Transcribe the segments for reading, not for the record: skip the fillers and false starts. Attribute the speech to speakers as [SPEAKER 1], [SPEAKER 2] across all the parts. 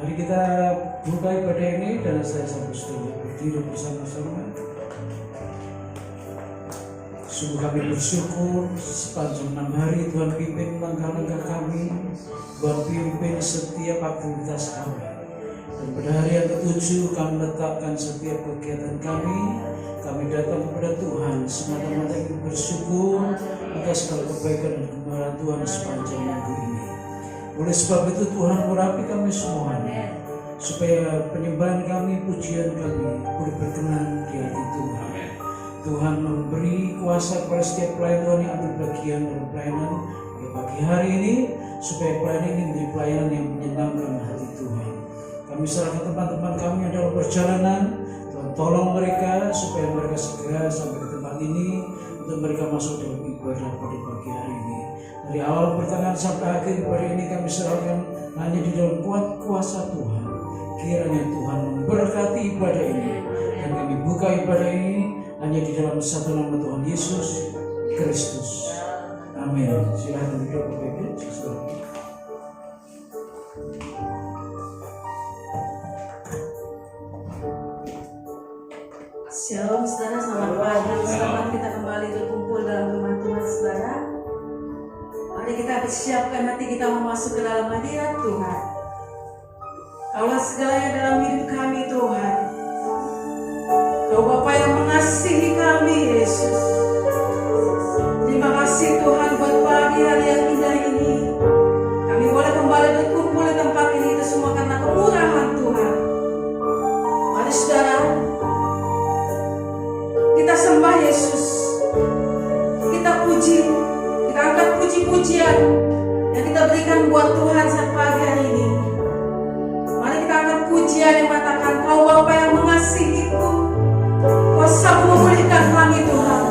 [SPEAKER 1] Mari kita buka ibadah ini dan saya sampai sudah berdiri bersama-sama. Sungguh kami bersyukur sepanjang 6 hari Tuhan pimpin langkah-langkah kami, Tuhan pimpin setiap aktivitas kami. Dan pada hari yang ke-7 kami letakkan setiap kegiatan kami datang kepada Tuhan semata-mata ingin bersyukur atas segala kebaikan dan kemurahan Tuhan sepanjang minggu ini. Oleh sebab itu Tuhan merapi kami semuanya, supaya penyembahan kami, pujian kami boleh berkenan di hati Tuhan. Tuhan memberi kuasa kepada setiap pelayan Tuhan yang ambil bagian dalam pelayanan pagi hari ini, supaya pelayanan ini menjadi pelayanan yang menyenangkan hati Tuhan. Kami serahkan teman-teman kami yang dalam perjalanan, Tuhan tolong mereka supaya mereka segera sampai ke tempat ini untuk mereka masuk dalam ibadah pada pagi hari ini. Dari awal pertengahan sampai akhir ibadah ini kami serahkan hanya di dalam kuasa Tuhan. Kiranya Tuhan memberkati ibadah ini dan kami buka ibadah ini hanya di dalam satu nama Tuhan Yesus Kristus. Amin. Silakan duduk Bapak-Ibu.
[SPEAKER 2] Shalom saudara, selamat pagi. Selamat kita kembali berkumpul dalam rumah Tuhan saudara. Mari kita persiapkan hati kita masuk ke dalam hadirat Tuhan. Kaulah segalanya dalam hidup kami Tuhan. Kau Bapa yang mengasihi kami Yesus. Terima kasih Tuhan buat pagi hari yang indah ini. Kami boleh kembali berkumpul di tempat ini itu semua karena kemurahan Tuhan. Mari saudara, kita sembah Yesus, kita puji, kita angkat puji-pujian yang kita berikan buat Tuhan saat pagi hari ini. Mari kita angkat pujian yang mengatakan, Kau Bapa yang mengasihiku, Kau sanggup memulihkan kami Tuhan.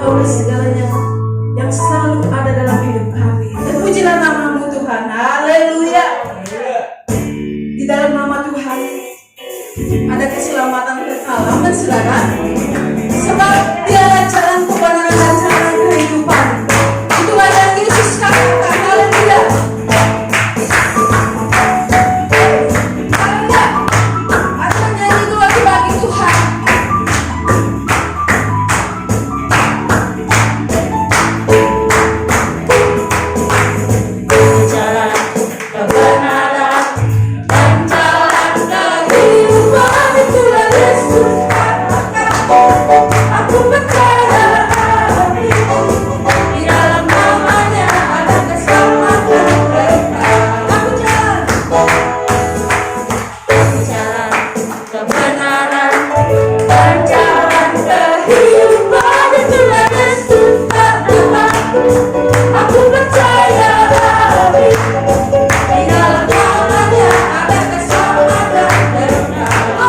[SPEAKER 2] oleh segalanya yang selalu ada dalam hidup kami. Terpujilah nama-Mu Tuhan. Haleluya. Di dalam nama Tuhan ada keselamatan kekal. Amin saudara. Sebab Dialah jalan kebenaran dan jalan kehidupan. Itulah yang Yesus katakan. Haleluya. Haleluya. Ada nyanyi itu lagi bagi Tuhan. Jalan kebenaran dan jalan kehidupan, itulah Yesus katakan. Aku percaya di dalam namanya ada keselamatan kekal. Aku jalan kebenaran dan jalan kehidupan, itulah Yesus katakan. Aku percaya di dalam namanya ada keselamatan kekal.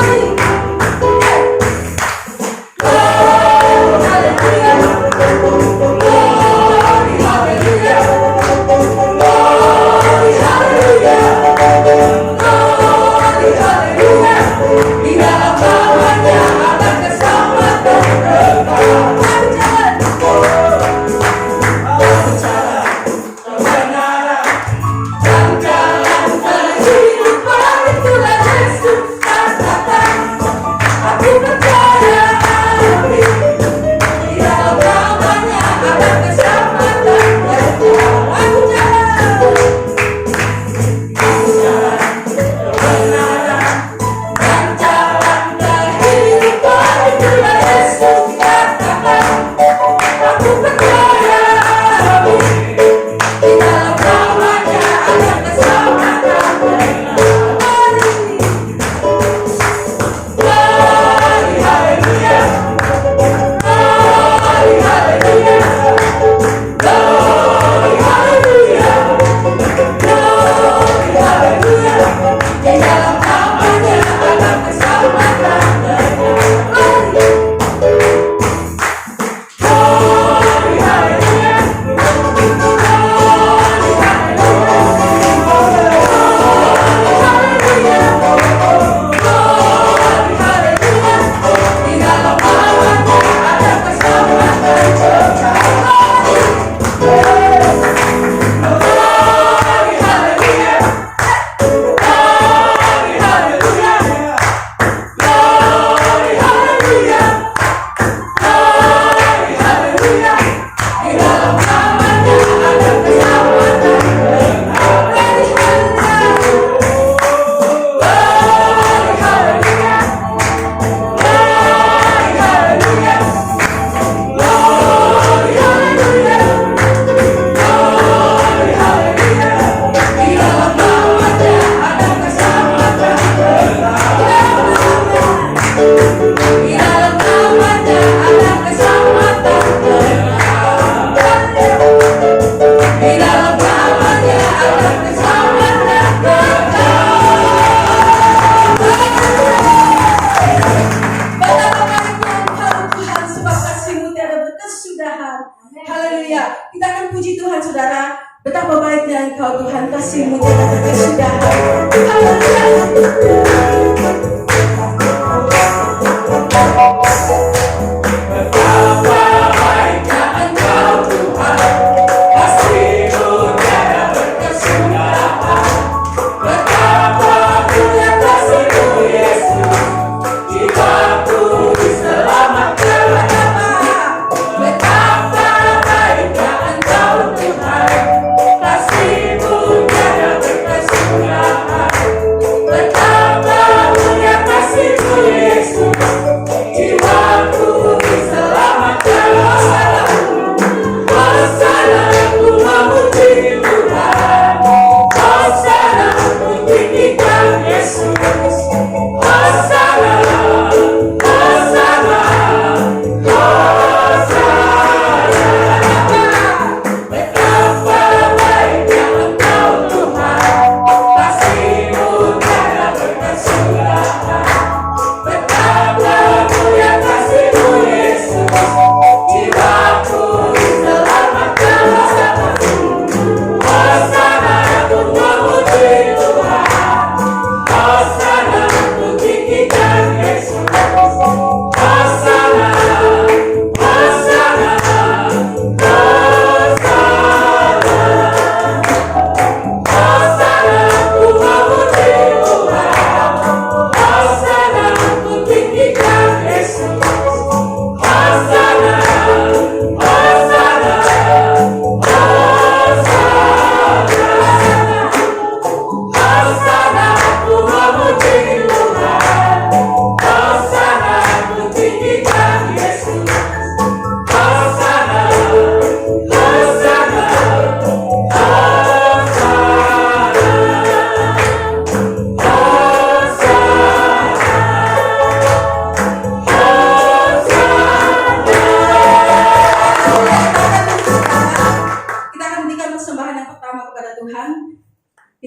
[SPEAKER 2] Haleluya. Kita akan puji Tuhan saudara. Betapa baiknya Engkau Tuhan, kasih-Mu tiada berkesudahan. Haleluya. Betapa baiknya Engkau Tuhan, kasih-Mu tiada berkesudahan. Betapa punya kasih-Mu Yesus, jiwaku diselamatkan. Betapa baiknya Engkau Tuhan, kasih-Mu tiada berkesudahan. Betapa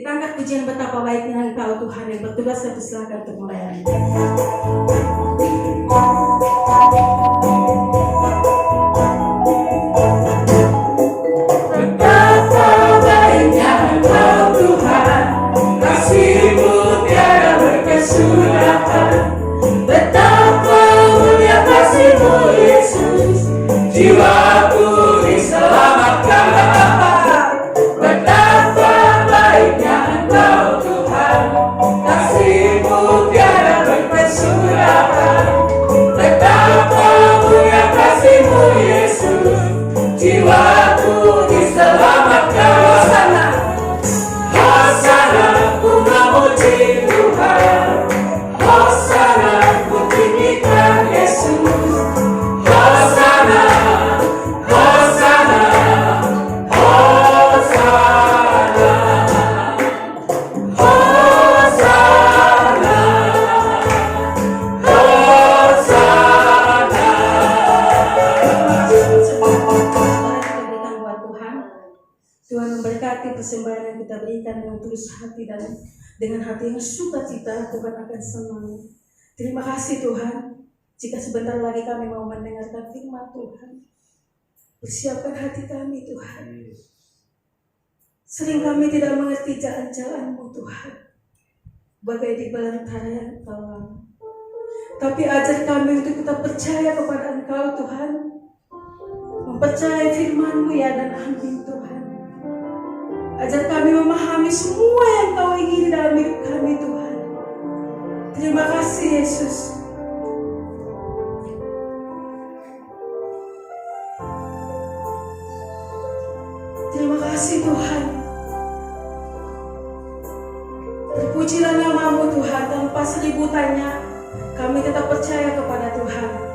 [SPEAKER 2] Kita angkat pujian betapa baiknya Engkau Tuhan yang bertugas dan persilakan untuk melayani. Betapa baiknya Engkau Tuhan, kasih-Mu tiada berkesudahan. Betapa mulia kasih-Mu Yesus, jiwaku diselamatkan. Betapa baiknya Engkau Tuhan, kasih-Mu tiada berkesudahan. Betapa mulia kasih-Mu Yesus, jiwaku diselamatkan. Hosana, Hosana, ku memuji Tuhan. Hosana, ku tinggikan Yesus. Hosana, Hosana, Hosana, Hosana, Hosana. Kita berikan buat Tuhan. Tuhan memberkati persembahan yang kita berikan dengan tulus hati dan dengan hati yang sukacita. Tuhan akan senang. Terima kasih Tuhan. Jika sebentar lagi kami mau mendengarkan firman Tuhan, persiapkan hati kami Tuhan. Sering kami tidak mengerti jalan-jalan-Mu Tuhan, bagai di belantara yang kelam. Tapi ajar kami untuk tetap percaya kepada Engkau Tuhan, mempercayai firman-Mu ya dan amin Tuhan. Ajar kami memahami semua yang Kau ingin dalam hidup kami Tuhan. Terima kasih Yesus. Terima kasih Tuhan. Terpujilah nama-Mu Tuhan. Tanpa seribu tanya, kami tetap percaya kepada Tuhan.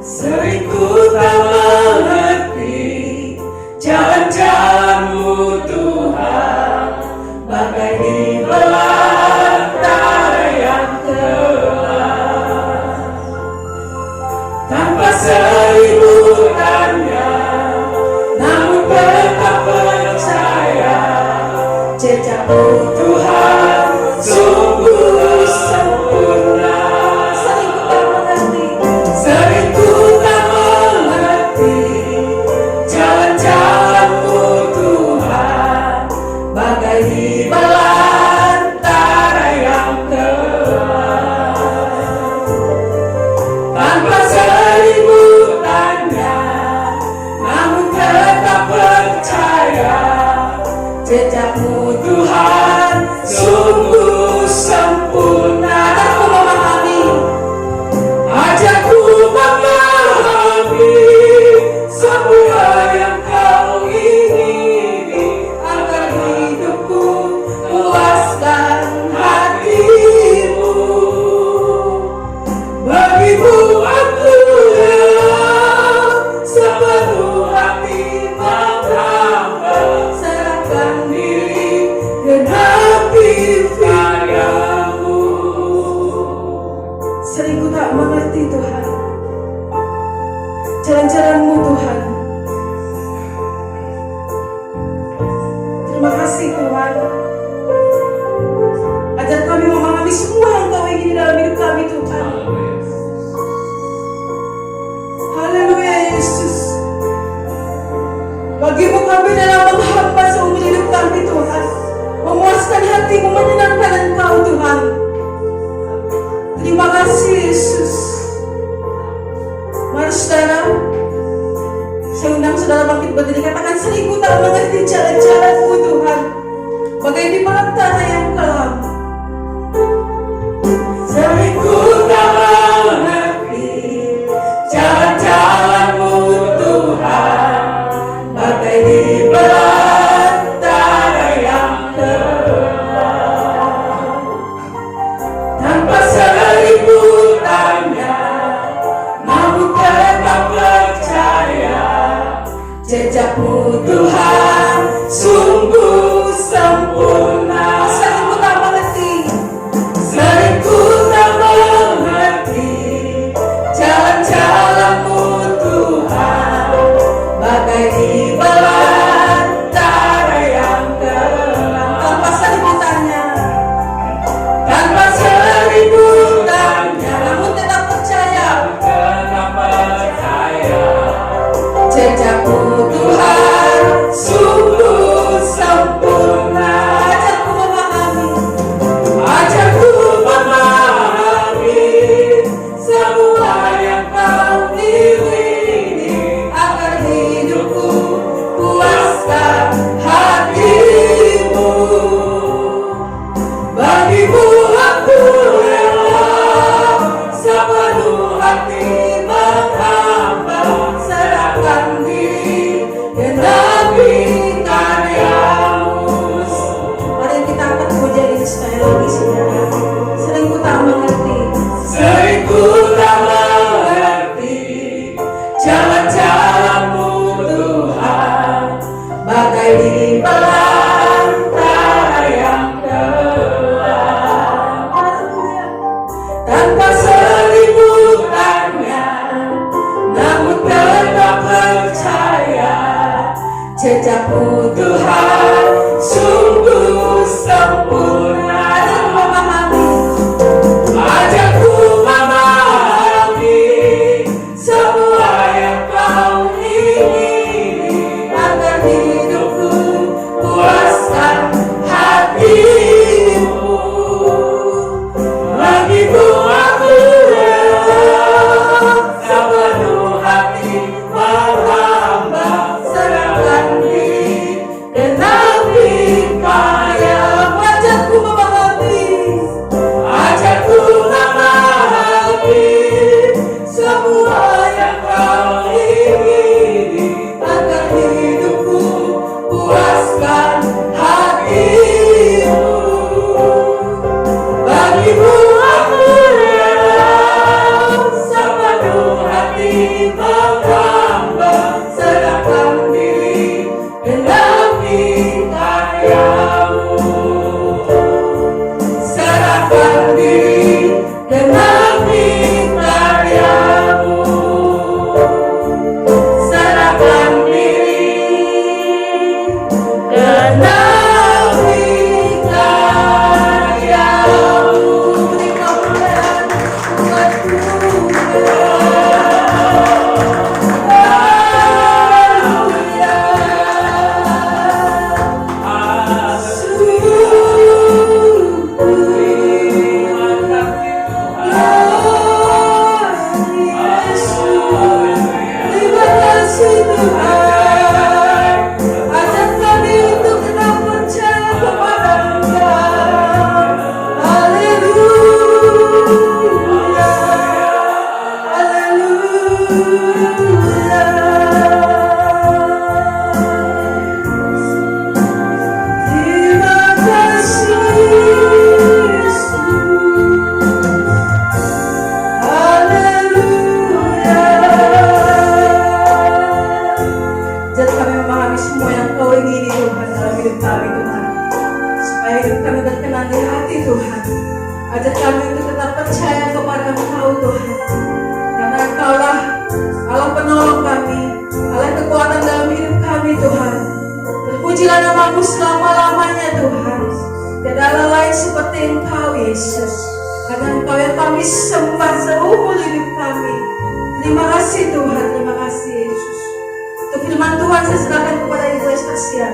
[SPEAKER 1] Sering ku tak mengerti jalan-jalan-Mu Tuhan, bagai di belantara yang gelap. Tanpa seribu tanya, namun tetap percaya, jejak-Mu Tuhan sungguh sempurna. Sering ku tak mengerti jalan-jalan-Mu Tuhan, bagai di belantara yang gelap. Tanpa seribu tanya, namun tetap percaya, jejak-Mu Tuhan sungguh sempurna. Aku memahami, ajarku memahami semua yang Kau ingini, agar hidupku puaskan hati-Mu. Bagi-Mu aku rela sepenuh hati menghamba, serahkan diri genapi firman-Mu. Sering ku tak mengerti Tuhan jalan-jalan-Mu Tuhan. Terima kasih Tuhan. Ajar kami memahami semua yang Kau ingin dalam hidup kami Tuhan. Haleluya Yesus. Bagi-Mu kami dalam menghamba seumur hidup kami Tuhan, memuaskan hati-Mu, menyenangkan Engkau Tuhan. Terima kasih Yesus. Mari saudara, saya undang saudara bangkit berdiri. Katakan, sering ku tak mengerti jalan-jalan-Mu Tuhan, bagai di belantara yang kelam. Sering ku tak mengerti jalan-jalan-Mu Tuhan, bagai di belantara yang kelam. Tanpa seribu tanya, namun tetap percaya, jejak-Mu Tuhan sungguh
[SPEAKER 2] hati menghamba, serahkan diri, genapi karyamu. Mari kita angkat pujian ini sekali lagi, saudara. Sering ku tak mengerti, sering ku tak mengerti jalan-jalanmu Tuhan, bagai di belantara yang gelap. Tanpa selimutannya, namun tetap percaya, jejakmu Tuhan sungguh sempurna. Ajarku memahami semua yang kau ingini, agar hidupku puaskan hatimu. Bagimu aku sepenuh hati menghamba, serahkan diri, genapi karya. Ajarku memahami, ajarku memahami semua yang kau ingini, agar hidupku puaskan hatimu. Bagimu aku sepenuh hati menghamba, serahkan diri, genapi karyamu. Serahkan diri, genapi karyamu. Serahkan diri, genapi karyamu. Beri kemuliaan buat Tuhan. Terima kasih Tuhan. Ajar kami untuk tetap percaya kepada Engkau. Haleluya, haleluya. Terima kasih Yesus. Haleluya. Jadi kami memahami semua yang kau ingini Tuhan dalam hidup kami Tuhan, supaya hidup kami berkenan di hati Tuhan. Ajar kami untuk tetap percaya kepada Engkau Tuhan, karena Engkaulah Allah penolong kami, Allah kekuatan dalam hidup kami Tuhan. Terpujilah namamu selama-lamanya Tuhan. Tidak ada lain seperti Engkau Yesus, karena Engkau yang kami sembah seumur hidup kami. Terima kasih Tuhan, terima kasih Yesus. Untuk firman Tuhan saya serahkan kepada Ibu Estasia.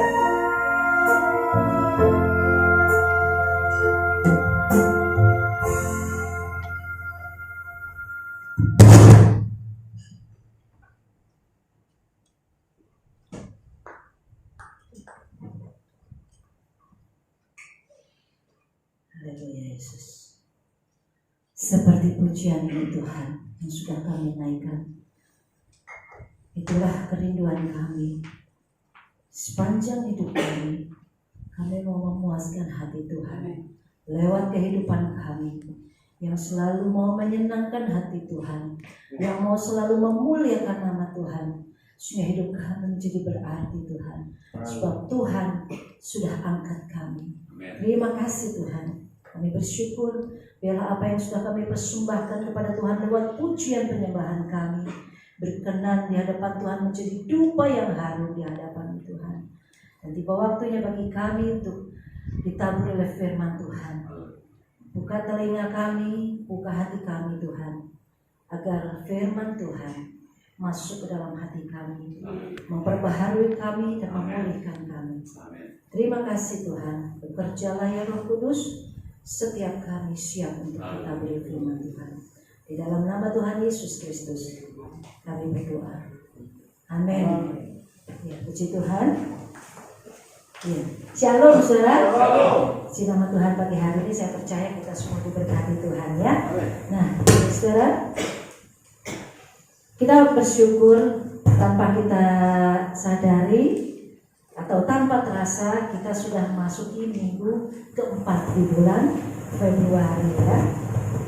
[SPEAKER 3] Haleluya Yesus. Seperti pujian ini Tuhan yang sudah kami naikkan, itulah kerinduan kami. Sepanjang hidup kami mau memuaskan hati Tuhan lewat kehidupan kami, yang selalu mau menyenangkan hati Tuhan, yang mau selalu memuliakan nama Tuhan, sehingga hidup kami menjadi berarti Tuhan, sebab Tuhan sudah angkat kami. Terima kasih Tuhan. Kami bersyukur biarlah apa yang sudah kami persembahkan kepada Tuhan lewat pujian penyembahan kami berkenan di hadapan Tuhan, menjadi dupa yang harum di hadapan Tuhan. Dan tiba waktunya bagi kami untuk ditabur oleh firman Tuhan. Buka telinga kami, buka hati kami Tuhan, agar firman Tuhan masuk ke dalam hati kami, memperbaharui kami dan memulihkan kami. Terima kasih Tuhan. Bekerjalah ya Roh Kudus, setiap kami siap untuk kita beri firman Tuhan. Di dalam nama Tuhan Yesus Kristus kami berdoa. Amin. Ya, puji Tuhan. Ya. Shalom saudara. Si nama Tuhan pagi hari ini saya percaya kita semua diberkati Tuhan ya. Nah, saudara, Kita bersyukur tanpa kita sadari atau tanpa terasa kita sudah memasuki minggu keempat di bulan Februari ya.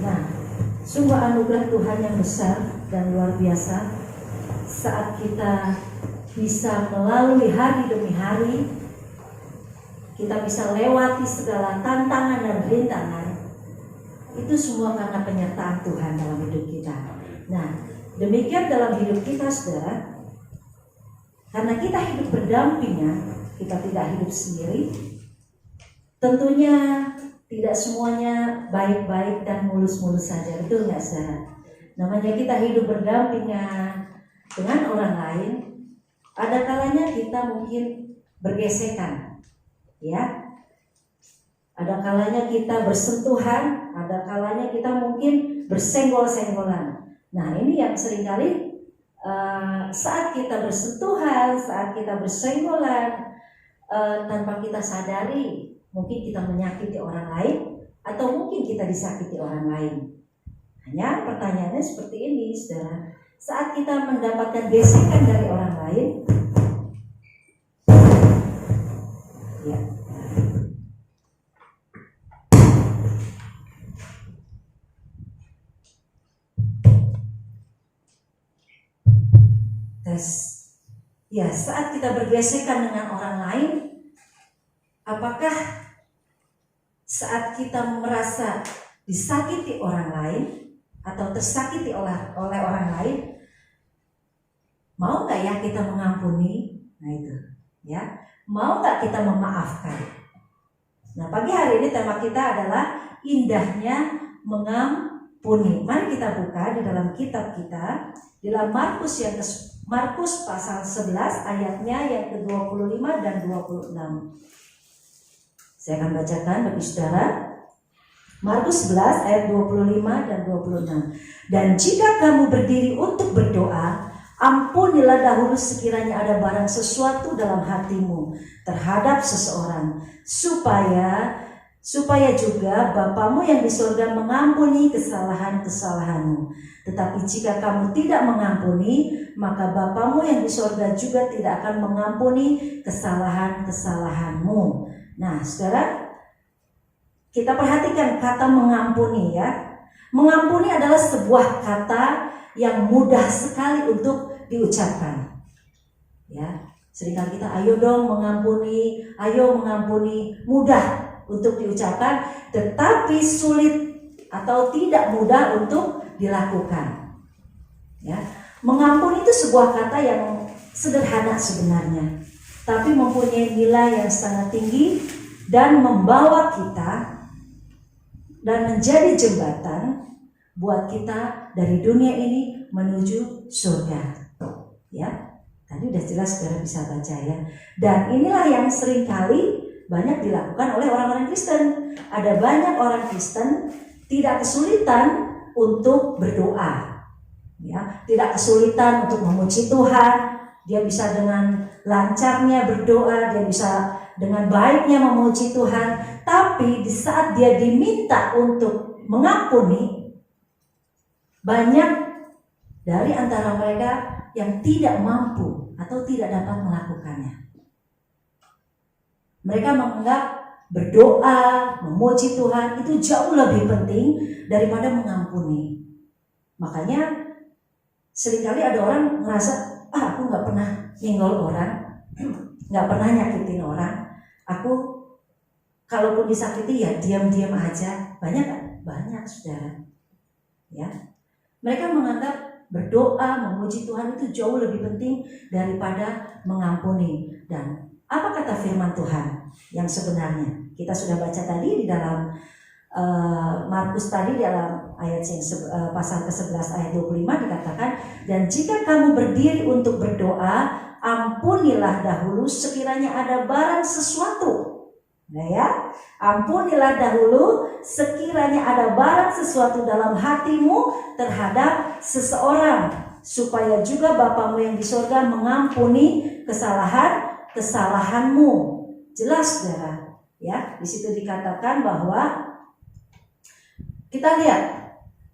[SPEAKER 3] Nah, sungguh anugerah Tuhan yang besar dan luar biasa saat kita bisa melalui hari demi hari, kita bisa lewati segala tantangan dan rintangan. Itu semua karena penyertaan Tuhan dalam hidup kita. Nah, demikian dalam hidup kita, saudara. Karena kita hidup berdampingan, kita tidak hidup sendiri. Tentunya tidak semuanya baik-baik dan mulus-mulus saja, betul nggak, saudara? Namanya kita hidup berdampingan dengan orang lain, ada kalanya kita mungkin bergesekan, ya. Ada kalanya kita bersentuhan, ada kalanya kita mungkin bersenggol-senggolan. Nah, ini yang seringkali saat kita bersentuhan, saat kita bersenggolan, tanpa kita sadari, mungkin kita menyakiti orang lain atau mungkin kita disakiti orang lain. Hanya pertanyaannya seperti ini, saudara. Saat kita mendapatkan gesekan dari orang lain, ya, ya, saat kita bergesekan dengan orang lain, apakah saat kita merasa disakiti orang lain atau tersakiti oleh orang lain, mau nggak ya kita mengampuni? Nah itu, ya, mau nggak kita memaafkan? Nah, pagi hari ini tema kita adalah indahnya mengampuni. Mari kita buka di dalam kitab kita, di dalam Markus pasal 11 ayatnya yang ke-25 dan 26. Saya akan bacakan bagi saudara. Markus 11 ayat 25 dan 26. Dan jika kamu berdiri untuk berdoa, ampunilah dahulu sekiranya ada barang sesuatu dalam hatimu terhadap seseorang, supaya juga Bapamu yang di surga mengampuni kesalahan-kesalahanmu. Tetapi jika kamu tidak mengampuni, maka Bapamu yang di surga juga tidak akan mengampuni kesalahan-kesalahanmu. Nah, saudara, kita perhatikan kata mengampuni ya. Mengampuni adalah sebuah kata yang mudah sekali untuk diucapkan. Ya, seringkali kita ayo dong mengampuni, mudah untuk diucapkan, tetapi sulit atau tidak mudah untuk dilakukan. Ya, mengampuni itu sebuah kata yang sederhana sebenarnya, tapi mempunyai nilai yang sangat tinggi dan membawa kita dan menjadi jembatan buat kita dari dunia ini menuju surga. Ya, tadi udah jelas saudara bisa baca ya. Dan inilah yang seringkali banyak dilakukan oleh orang-orang Kristen. Ada banyak orang Kristen tidak kesulitan untuk berdoa, ya, tidak kesulitan untuk memuji Tuhan. Dia bisa dengan lancarnya berdoa, dia bisa dengan baiknya memuji Tuhan. Tapi di saat dia diminta untuk mengampuni, banyak dari antara mereka yang tidak mampu atau tidak dapat melakukannya. Mereka menganggap berdoa, memuji Tuhan itu jauh lebih penting daripada mengampuni. Makanya seringkali ada orang merasa, aku gak pernah nyenggol orang, gak pernah nyakitin orang, aku kalaupun disakiti ya diam-diam aja. Banyak kan? Banyak, saudara. Ya, mereka menganggap berdoa, memuji Tuhan itu jauh lebih penting daripada mengampuni. Dan apa kata firman Tuhan yang sebenarnya? Kita sudah baca tadi di dalam Markus tadi dalam ayat yang pasal ke-11 ayat 25 dikatakan, dan jika kamu berdiri untuk berdoa, ampunilah dahulu sekiranya ada barang sesuatu. Nah ya, ampunilah dahulu sekiranya ada barang sesuatu dalam hatimu terhadap seseorang, supaya juga Bapamu yang di surga mengampuni kesalahanmu. Jelas, saudara. Ya, di situ dikatakan bahwa kita lihat,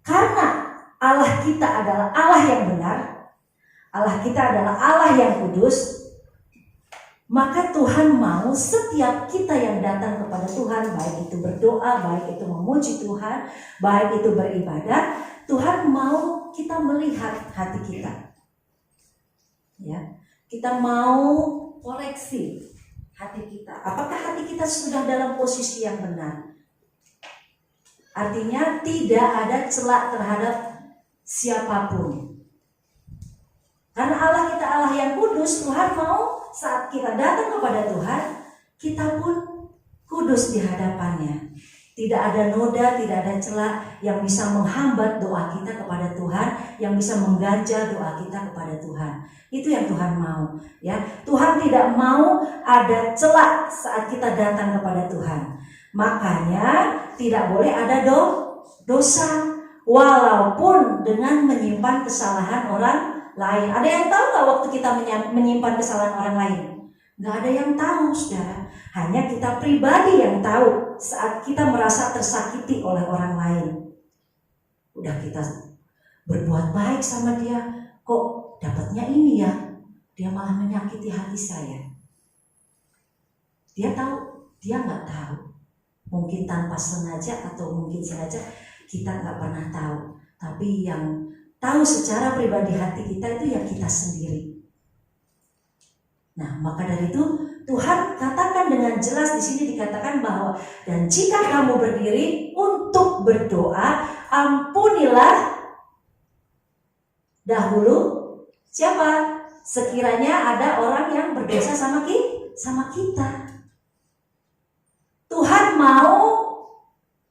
[SPEAKER 3] karena Allah kita adalah Allah yang benar, Allah kita adalah Allah yang kudus, maka Tuhan mau setiap kita yang datang kepada Tuhan, baik itu berdoa, baik itu memuji Tuhan, baik itu beribadah, Tuhan mau kita melihat hati kita. Ya, kita mau koreksi hati kita. Apakah hati kita sudah dalam posisi yang benar? Artinya tidak ada celah terhadap siapapun. Karena Allah kita Allah yang kudus, Tuhan mau saat kita datang kepada Tuhan, kita pun kudus di hadapannya. Tidak ada noda, tidak ada celah yang bisa menghambat doa kita kepada Tuhan, yang bisa mengganjal doa kita kepada Tuhan. Itu yang Tuhan mau, ya. Tuhan tidak mau ada celah saat kita datang kepada Tuhan. Makanya tidak boleh ada dosa, walaupun dengan menyimpan kesalahan orang lain. Ada yang tahu nggak waktu kita menyimpan kesalahan orang lain? Nggak ada yang tahu, saudara. Hanya kita pribadi yang tahu saat kita merasa tersakiti oleh orang lain. Udah kita berbuat baik sama dia, kok dapatnya ini ya? Dia malah menyakiti hati saya. Dia tahu? Dia nggak tahu. Mungkin tanpa sengaja atau mungkin sengaja, kita nggak pernah tahu. Tapi yang tahu secara pribadi hati kita itu ya kita sendiri. Nah, maka dari itu Tuhan katakan dengan jelas di sini dikatakan bahwa dan jika kamu berdiri untuk berdoa, ampunilah dahulu siapa? Sekiranya ada orang yang berdosa sama kita. Tuhan mau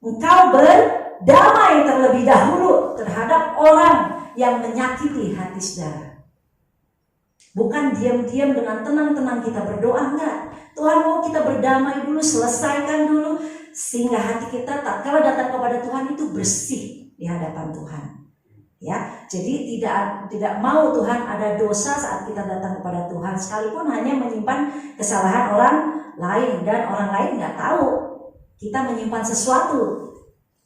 [SPEAKER 3] engkau berdamai terlebih dahulu terhadap orang yang menyakiti hati saudara. Bukan diam-diam dengan tenang-tenang kita berdoa, enggak. Tuhan mau kita berdamai dulu, selesaikan dulu, sehingga hati kita tatkala datang kepada Tuhan itu bersih di hadapan Tuhan. Ya, jadi tidak mau Tuhan ada dosa saat kita datang kepada Tuhan, sekalipun hanya menyimpan kesalahan orang lain dan orang lain nggak tahu kita menyimpan sesuatu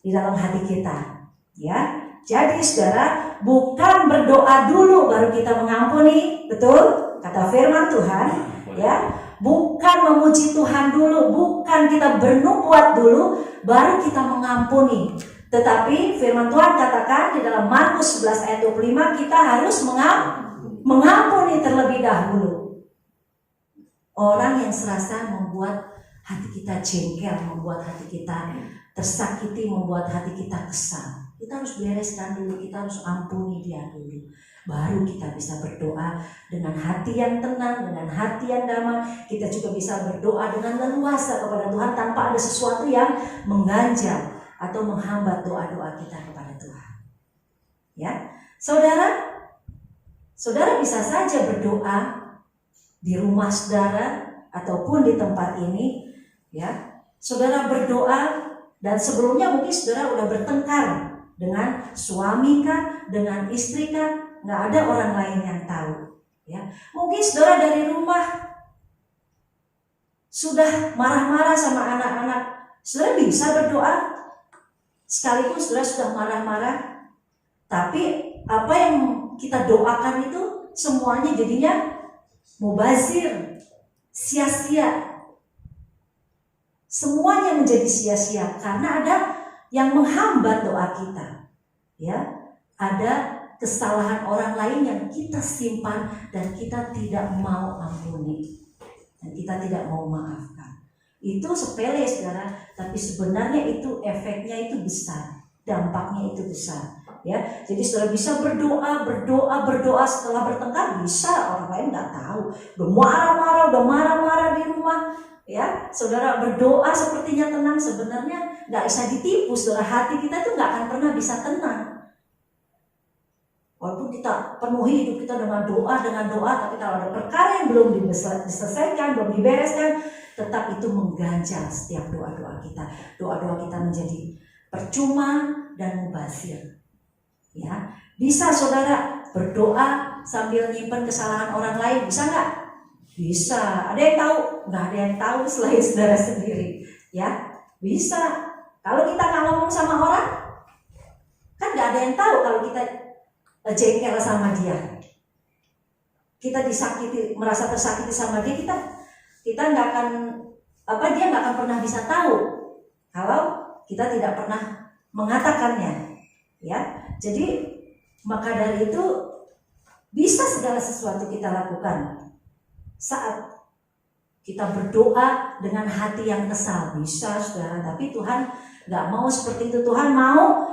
[SPEAKER 3] di dalam hati kita. Ya, jadi saudara, bukan berdoa dulu baru kita mengampuni, betul? Kata firman Tuhan, ya. Bukan memuji Tuhan dulu, bukan kita bernubuat dulu baru kita mengampuni. Tetapi firman Tuhan katakan di dalam Markus 11 ayat 25 kita harus mengampuni terlebih dahulu. Orang yang serasa membuat hati kita jengkel, membuat hati kita tersakiti, membuat hati kita kesal. Kita harus bereskan dulu, kita harus ampuni dia dulu. Baru kita bisa berdoa dengan hati yang tenang, dengan hati yang damai. Kita juga bisa berdoa dengan leluasa kepada Tuhan tanpa ada sesuatu yang mengganjal atau menghambat doa-doa kita kepada Tuhan. Ya, saudara bisa saja berdoa di rumah saudara ataupun di tempat ini, ya. Saudara berdoa dan sebelumnya mungkin saudara udah bertengkar dengan suami kah, dengan istri kah, nggak ada orang lain yang tahu. Ya, mungkin saudara dari rumah sudah marah-marah sama anak-anak, saudara bisa berdoa. Sekalipun saudara sudah marah-marah, tapi apa yang kita doakan itu semuanya jadinya mubazir, sia-sia. Semuanya menjadi sia-sia karena ada yang menghambat doa kita. Ya, ada kesalahan orang lain yang kita simpan dan kita tidak mau ampuni. Dan kita tidak mau maafkan. Itu sepele saudara, tapi sebenarnya itu efeknya itu besar, dampaknya itu besar. Ya, jadi saudara bisa berdoa setelah bertengkar bisa, orang lain nggak tahu. Udah marah-marah di rumah, ya, saudara berdoa sepertinya tenang, sebenarnya nggak bisa ditipu. Saudara, hati kita itu nggak akan pernah bisa tenang. Walaupun kita penuhi hidup kita dengan doa, tapi kalau ada perkara yang belum diselesaikan, belum dibereskan, tetap itu mengganjal setiap doa-doa kita. Doa-doa kita menjadi percuma dan mubazir. Ya, bisa saudara berdoa sambil nyimpen kesalahan orang lain, bisa nggak? Bisa. Ada yang tahu? Nggak ada yang tahu selain saudara sendiri. Ya, bisa. Kalau kita nggak ngomong sama orang, kan nggak ada yang tahu kalau kita jengkel sama dia. kita disakiti, merasa tersakiti sama dia, kita nggak akan dia nggak akan pernah bisa tahu kalau kita tidak pernah mengatakannya, ya. Jadi maka dari itu bisa segala sesuatu kita lakukan saat kita berdoa dengan hati yang kesal, bisa saudara. Tapi Tuhan nggak mau seperti itu. Tuhan mau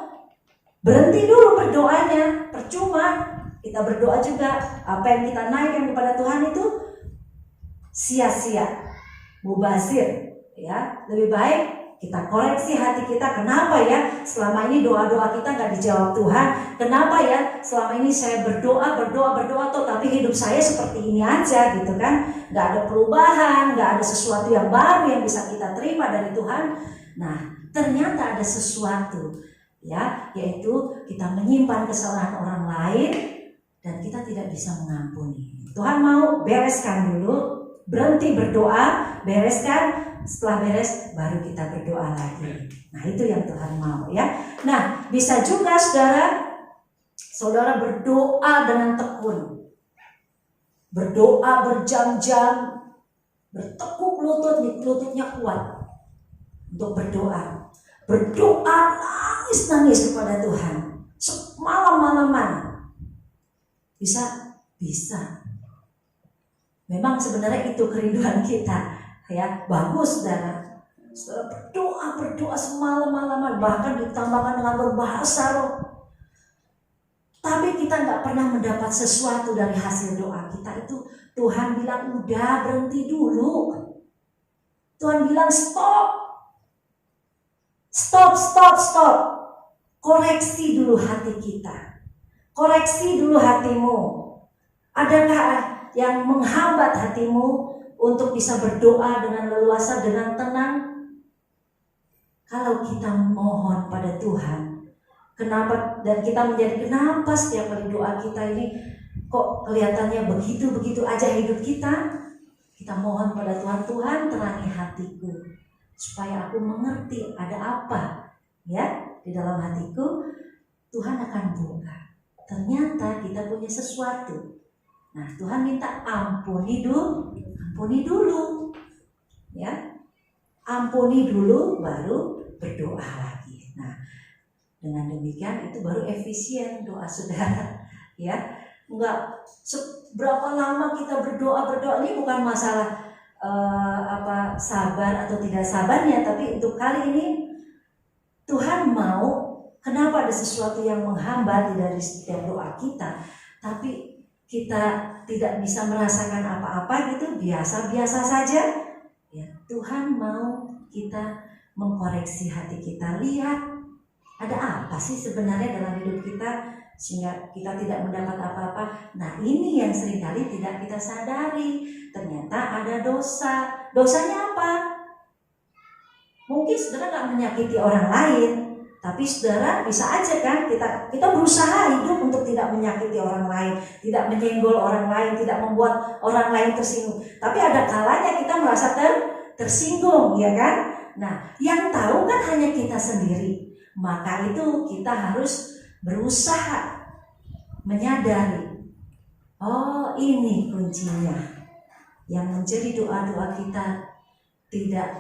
[SPEAKER 3] berhenti dulu berdoanya, percuma kita berdoa juga, apa yang kita naikkan kepada Tuhan itu sia-sia, mubazir, ya. Lebih baik kita koreksi hati kita. Kenapa ya selama ini doa-doa kita nggak dijawab Tuhan? Kenapa ya selama ini saya berdoa toh tapi hidup saya seperti ini aja gitu kan? Nggak ada perubahan, nggak ada sesuatu yang baru yang bisa kita terima dari Tuhan. Nah, ternyata ada sesuatu, ya, yaitu kita menyimpan kesalahan orang lain dan kita tidak bisa mengampuni. Tuhan mau bereskan dulu, berhenti berdoa, bereskan. Setelah beres baru kita berdoa lagi. Nah, itu yang Tuhan mau, ya. Nah, bisa juga saudara berdoa dengan tekun, berdoa berjam-jam, bertekuk lututnya kuat untuk berdoa, nangis kepada Tuhan malam-malaman. Bisa. Memang sebenarnya itu kerinduan kita, ya. Bagus saudara berdoa semalam-malaman, bahkan ditambahkan dengan berbahasa roh. Tapi kita nggak pernah mendapat sesuatu dari hasil doa kita itu. Tuhan bilang udah, berhenti dulu. Tuhan bilang stop. Koreksi dulu hati kita. Koreksi dulu hatimu. Adakah yang menghambat hatimu untuk bisa berdoa dengan leluasa, dengan tenang? Kalau kita mohon pada Tuhan, kenapa setiap kali doa kita ini kok kelihatannya begitu aja hidup kita? Kita mohon pada Tuhan, Tuhan terangi hatiku supaya aku mengerti ada apa, ya, di dalam hatiku. Tuhan akan buka. Ternyata kita punya sesuatu. Nah, Tuhan minta ampuni dulu, ya. Ampuni dulu baru berdoa lagi. Nah, dengan demikian itu baru efisien doa saudara, ya. Enggak berapa lama kita berdoa. Ini bukan masalah sabar atau tidak sabarnya, tapi untuk kali ini Tuhan mau. Kenapa ada sesuatu yang menghambat dari setiap doa kita, tapi kita tidak bisa merasakan apa-apa gitu, biasa-biasa saja, ya. Tuhan mau kita mengkoreksi hati kita, lihat ada apa sih sebenarnya dalam hidup kita sehingga kita tidak mendapat apa-apa. Nah, ini yang seringkali tidak kita sadari. Ternyata ada dosa. Dosanya apa? Mungkin saudara gak menyakiti orang lain, tapi saudara bisa aja kan kita berusaha hidup untuk tidak menyakiti orang lain, tidak menyenggol orang lain, tidak membuat orang lain tersinggung. Tapi ada kalanya kita merasa tersinggung, ya kan? Nah, yang tahu kan hanya kita sendiri. Maka itu kita harus berusaha menyadari, oh ini kuncinya. Yang menjadi doa-doa kita tidak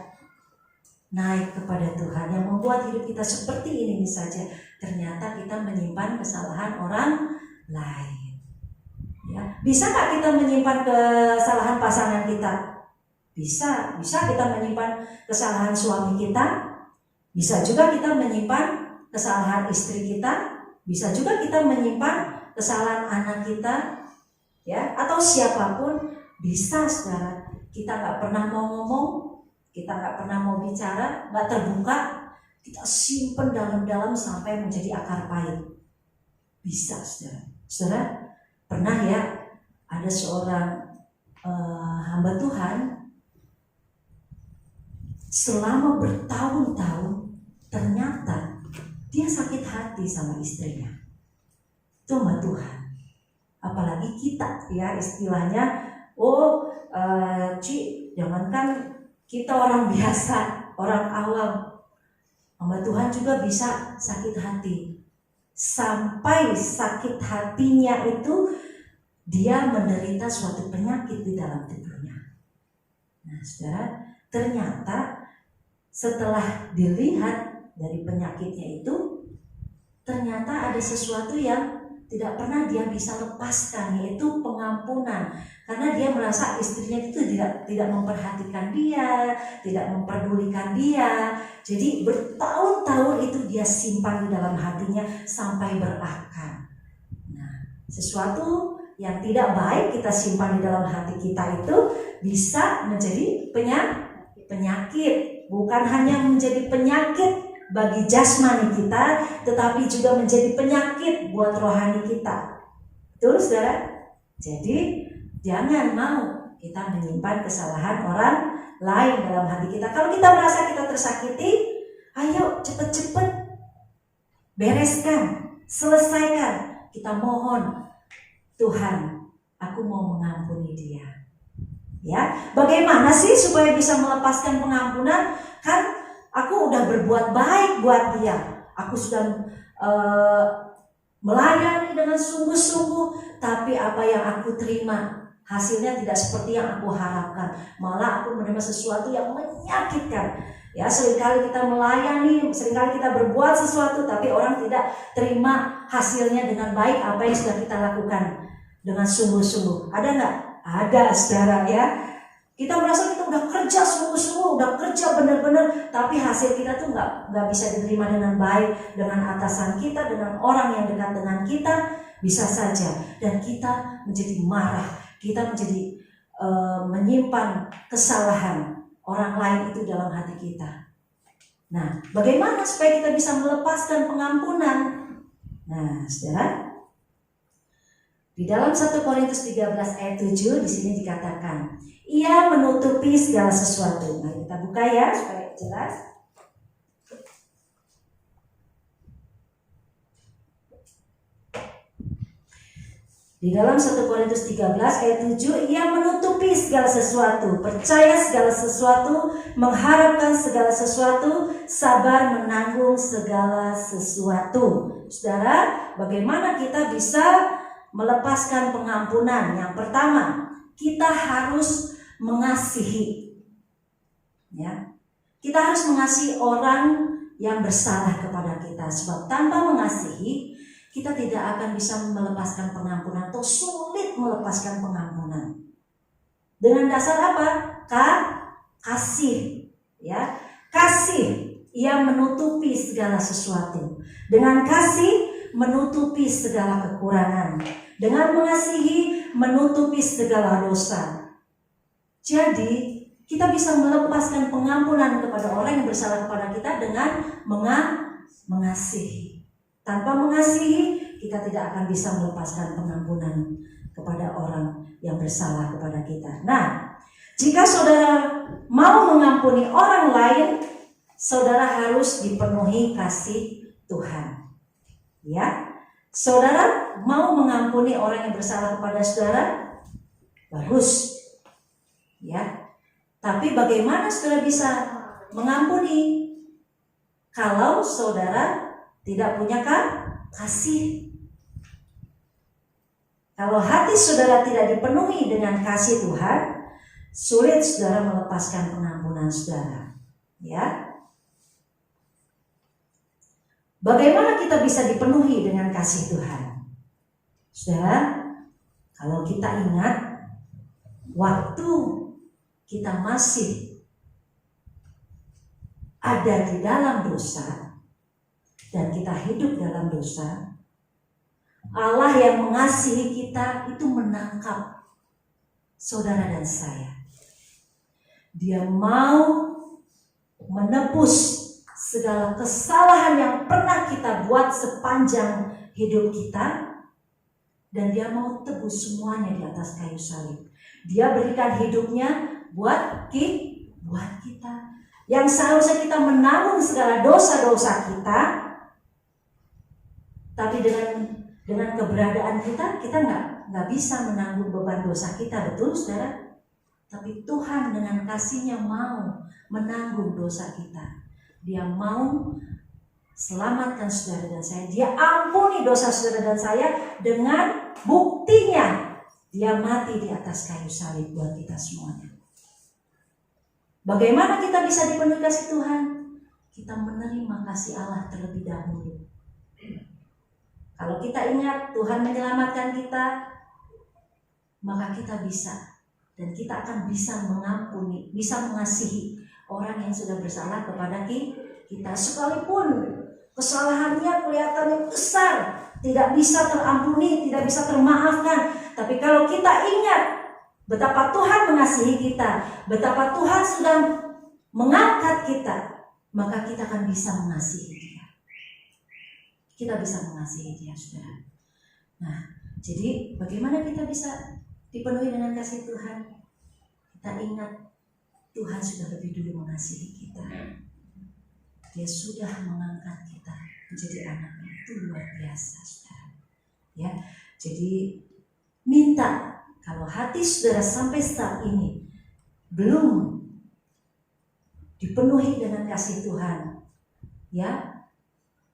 [SPEAKER 3] naik kepada Tuhan, yang membuat hidup kita seperti ini saja, ternyata kita menyimpan kesalahan orang lain, ya. Bisa gak kita menyimpan kesalahan pasangan kita? Bisa kita menyimpan kesalahan suami kita, bisa juga kita menyimpan kesalahan istri kita, bisa juga kita menyimpan kesalahan anak kita, ya, atau siapapun. Bisa saudara. Kita gak pernah mau ngomong, kita gak pernah mau bicara, gak terbuka, kita simpen dalam-dalam sampai menjadi akar pahit. Bisa saudara. Saudara pernah ya ada seorang hamba Tuhan selama bertahun-tahun ternyata dia sakit hati sama istrinya. Itu hamba Tuhan. Apalagi kita, ya, istilahnya, jangankan kita orang biasa, orang awam, hamba Tuhan juga bisa sakit hati. Sampai sakit hatinya itu dia menderita suatu penyakit di dalam tubuhnya. Nah, saudara, ternyata setelah dilihat dari penyakitnya itu, ternyata ada sesuatu yang tidak pernah dia bisa lepaskan, yaitu pengampunan. Karena dia merasa istrinya itu tidak memperhatikan dia, tidak memperdulikan dia. Jadi bertahun-tahun itu dia simpan di dalam hatinya sampai berakar. Nah, sesuatu yang tidak baik kita simpan di dalam hati kita itu bisa menjadi penyakit. Bukan hanya menjadi penyakit bagi jasmani kita, tetapi juga menjadi penyakit buat rohani kita. Betul, saudara? Jadi jangan mau kita menyimpan kesalahan orang lain dalam hati kita. Kalau kita merasa kita tersakiti, ayo cepet-cepet bereskan, selesaikan. Kita mohon, Tuhan, aku mau mengampuni dia. Ya, bagaimana sih supaya bisa melepaskan pengampunan? Kan aku udah berbuat baik buat dia. Aku sudah melayani dengan sungguh-sungguh, tapi apa yang aku terima hasilnya tidak seperti yang aku harapkan. Malah aku menerima sesuatu yang menyakitkan. Ya, seringkali kita melayani, seringkali kita berbuat sesuatu, tapi orang tidak terima hasilnya dengan baik apa yang sudah kita lakukan dengan sungguh-sungguh. Ada nggak? Ada, saudara, ya. Kita merasa kita udah kerja sungguh-sungguh, udah kerja benar-benar, tapi hasil kita tuh nggak bisa diterima dengan baik dengan atasan kita, dengan orang yang dekat dengan kita, bisa saja. Dan kita menjadi marah, kita menjadi menyimpan kesalahan orang lain itu dalam hati kita. Nah, bagaimana supaya kita bisa melepaskan pengampunan? Nah, saudara, di dalam 1 Korintus 13 ayat 7 di sini dikatakan, ia menutupi segala sesuatu. Mari kita buka ya supaya jelas. Di dalam 1 Korintus 13 ayat 7, ia menutupi segala sesuatu, percaya segala sesuatu, mengharapkan segala sesuatu, sabar menanggung segala sesuatu. Saudara, bagaimana kita bisa melepaskan pengampunan? Yang pertama, kita harus mengasihi. Ya. Kita harus mengasihi orang yang bersalah kepada kita, sebab tanpa mengasihi kita tidak akan bisa melepaskan pengampunan atau sulit melepaskan pengampunan. Dengan dasar apa? Kasih, ya. Kasih, ia menutupi segala sesuatu. Dengan kasih menutupi segala kekurangan. Dengan mengasihi menutupi segala dosa. Jadi kita bisa melepaskan pengampunan kepada orang yang bersalah kepada kita dengan mengasihi. Tanpa mengasihi, kita tidak akan bisa melepaskan pengampunan kepada orang yang bersalah kepada kita. Nah, jika saudara mau mengampuni orang lain, saudara harus dipenuhi kasih Tuhan. Ya, saudara mau mengampuni orang yang bersalah kepada saudara? Bagus. Ya. Tapi bagaimana saudara bisa mengampuni kalau saudara tidak punya kasih? Kalau hati saudara tidak dipenuhi dengan kasih Tuhan, sulit saudara melepaskan pengampunan saudara. Ya. Bagaimana kita bisa dipenuhi dengan kasih Tuhan? Saudara, kalau kita ingat waktu kita masih ada di dalam dosa dan kita hidup dalam dosa, Allah yang mengasihi kita itu menangkap saudara dan saya. Dia mau menebus segala kesalahan yang pernah kita buat sepanjang hidup kita, dan dia mau tebus semuanya di atas kayu salib. Dia berikan hidupnya buat kita. Yang seharusnya kita menanggung segala dosa-dosa kita, tapi dengan keberadaan kita nggak bisa menanggung beban dosa kita, betul saudara? Tapi Tuhan dengan kasih-Nya mau menanggung dosa kita. Dia mau selamatkan saudara dan saya. Dia ampuni dosa saudara dan saya dengan buktinya. Dia mati di atas kayu salib buat kita semuanya. Bagaimana kita bisa dipenuhi kasih Tuhan? Kita menerima kasih Allah terlebih dahulu. Kalau kita ingat Tuhan menyelamatkan kita, maka kita bisa. Dan kita akan bisa mengampuni, bisa mengasihi orang yang sudah bersalah kepada kita. Sekalipun kesalahannya kelihatannya besar, tidak bisa terampuni, tidak bisa termaafkan. Tapi kalau kita ingat betapa Tuhan mengasihi kita, betapa Tuhan sudah mengangkat kita, maka kita akan bisa mengasihi Dia. Kita bisa mengasihi Dia, saudara. Nah, jadi bagaimana kita bisa dipenuhi dengan kasih Tuhan? Kita ingat Tuhan sudah lebih dulu mengasihi kita. Dia sudah mengangkat kita menjadi anaknya. Itu luar biasa, saudara. Ya, jadi minta kalau hati saudara sampai saat ini belum dipenuhi dengan kasih Tuhan, ya,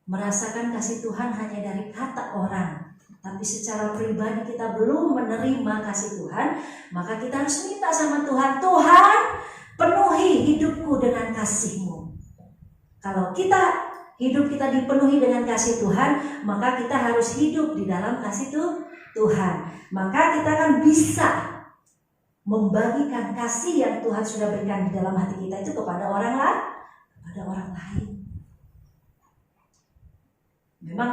[SPEAKER 3] merasakan kasih Tuhan hanya dari kata orang, tapi secara pribadi kita belum menerima kasih Tuhan, maka kita harus minta sama Tuhan, Tuhan penuhi hidupku dengan kasih-Mu. Kalau hidup kita dipenuhi dengan kasih Tuhan, maka kita harus hidup di dalam kasih Tuhan. Maka kita akan bisa membagikan kasih yang Tuhan sudah berikan di dalam hati kita itu kepada orang lain. Memang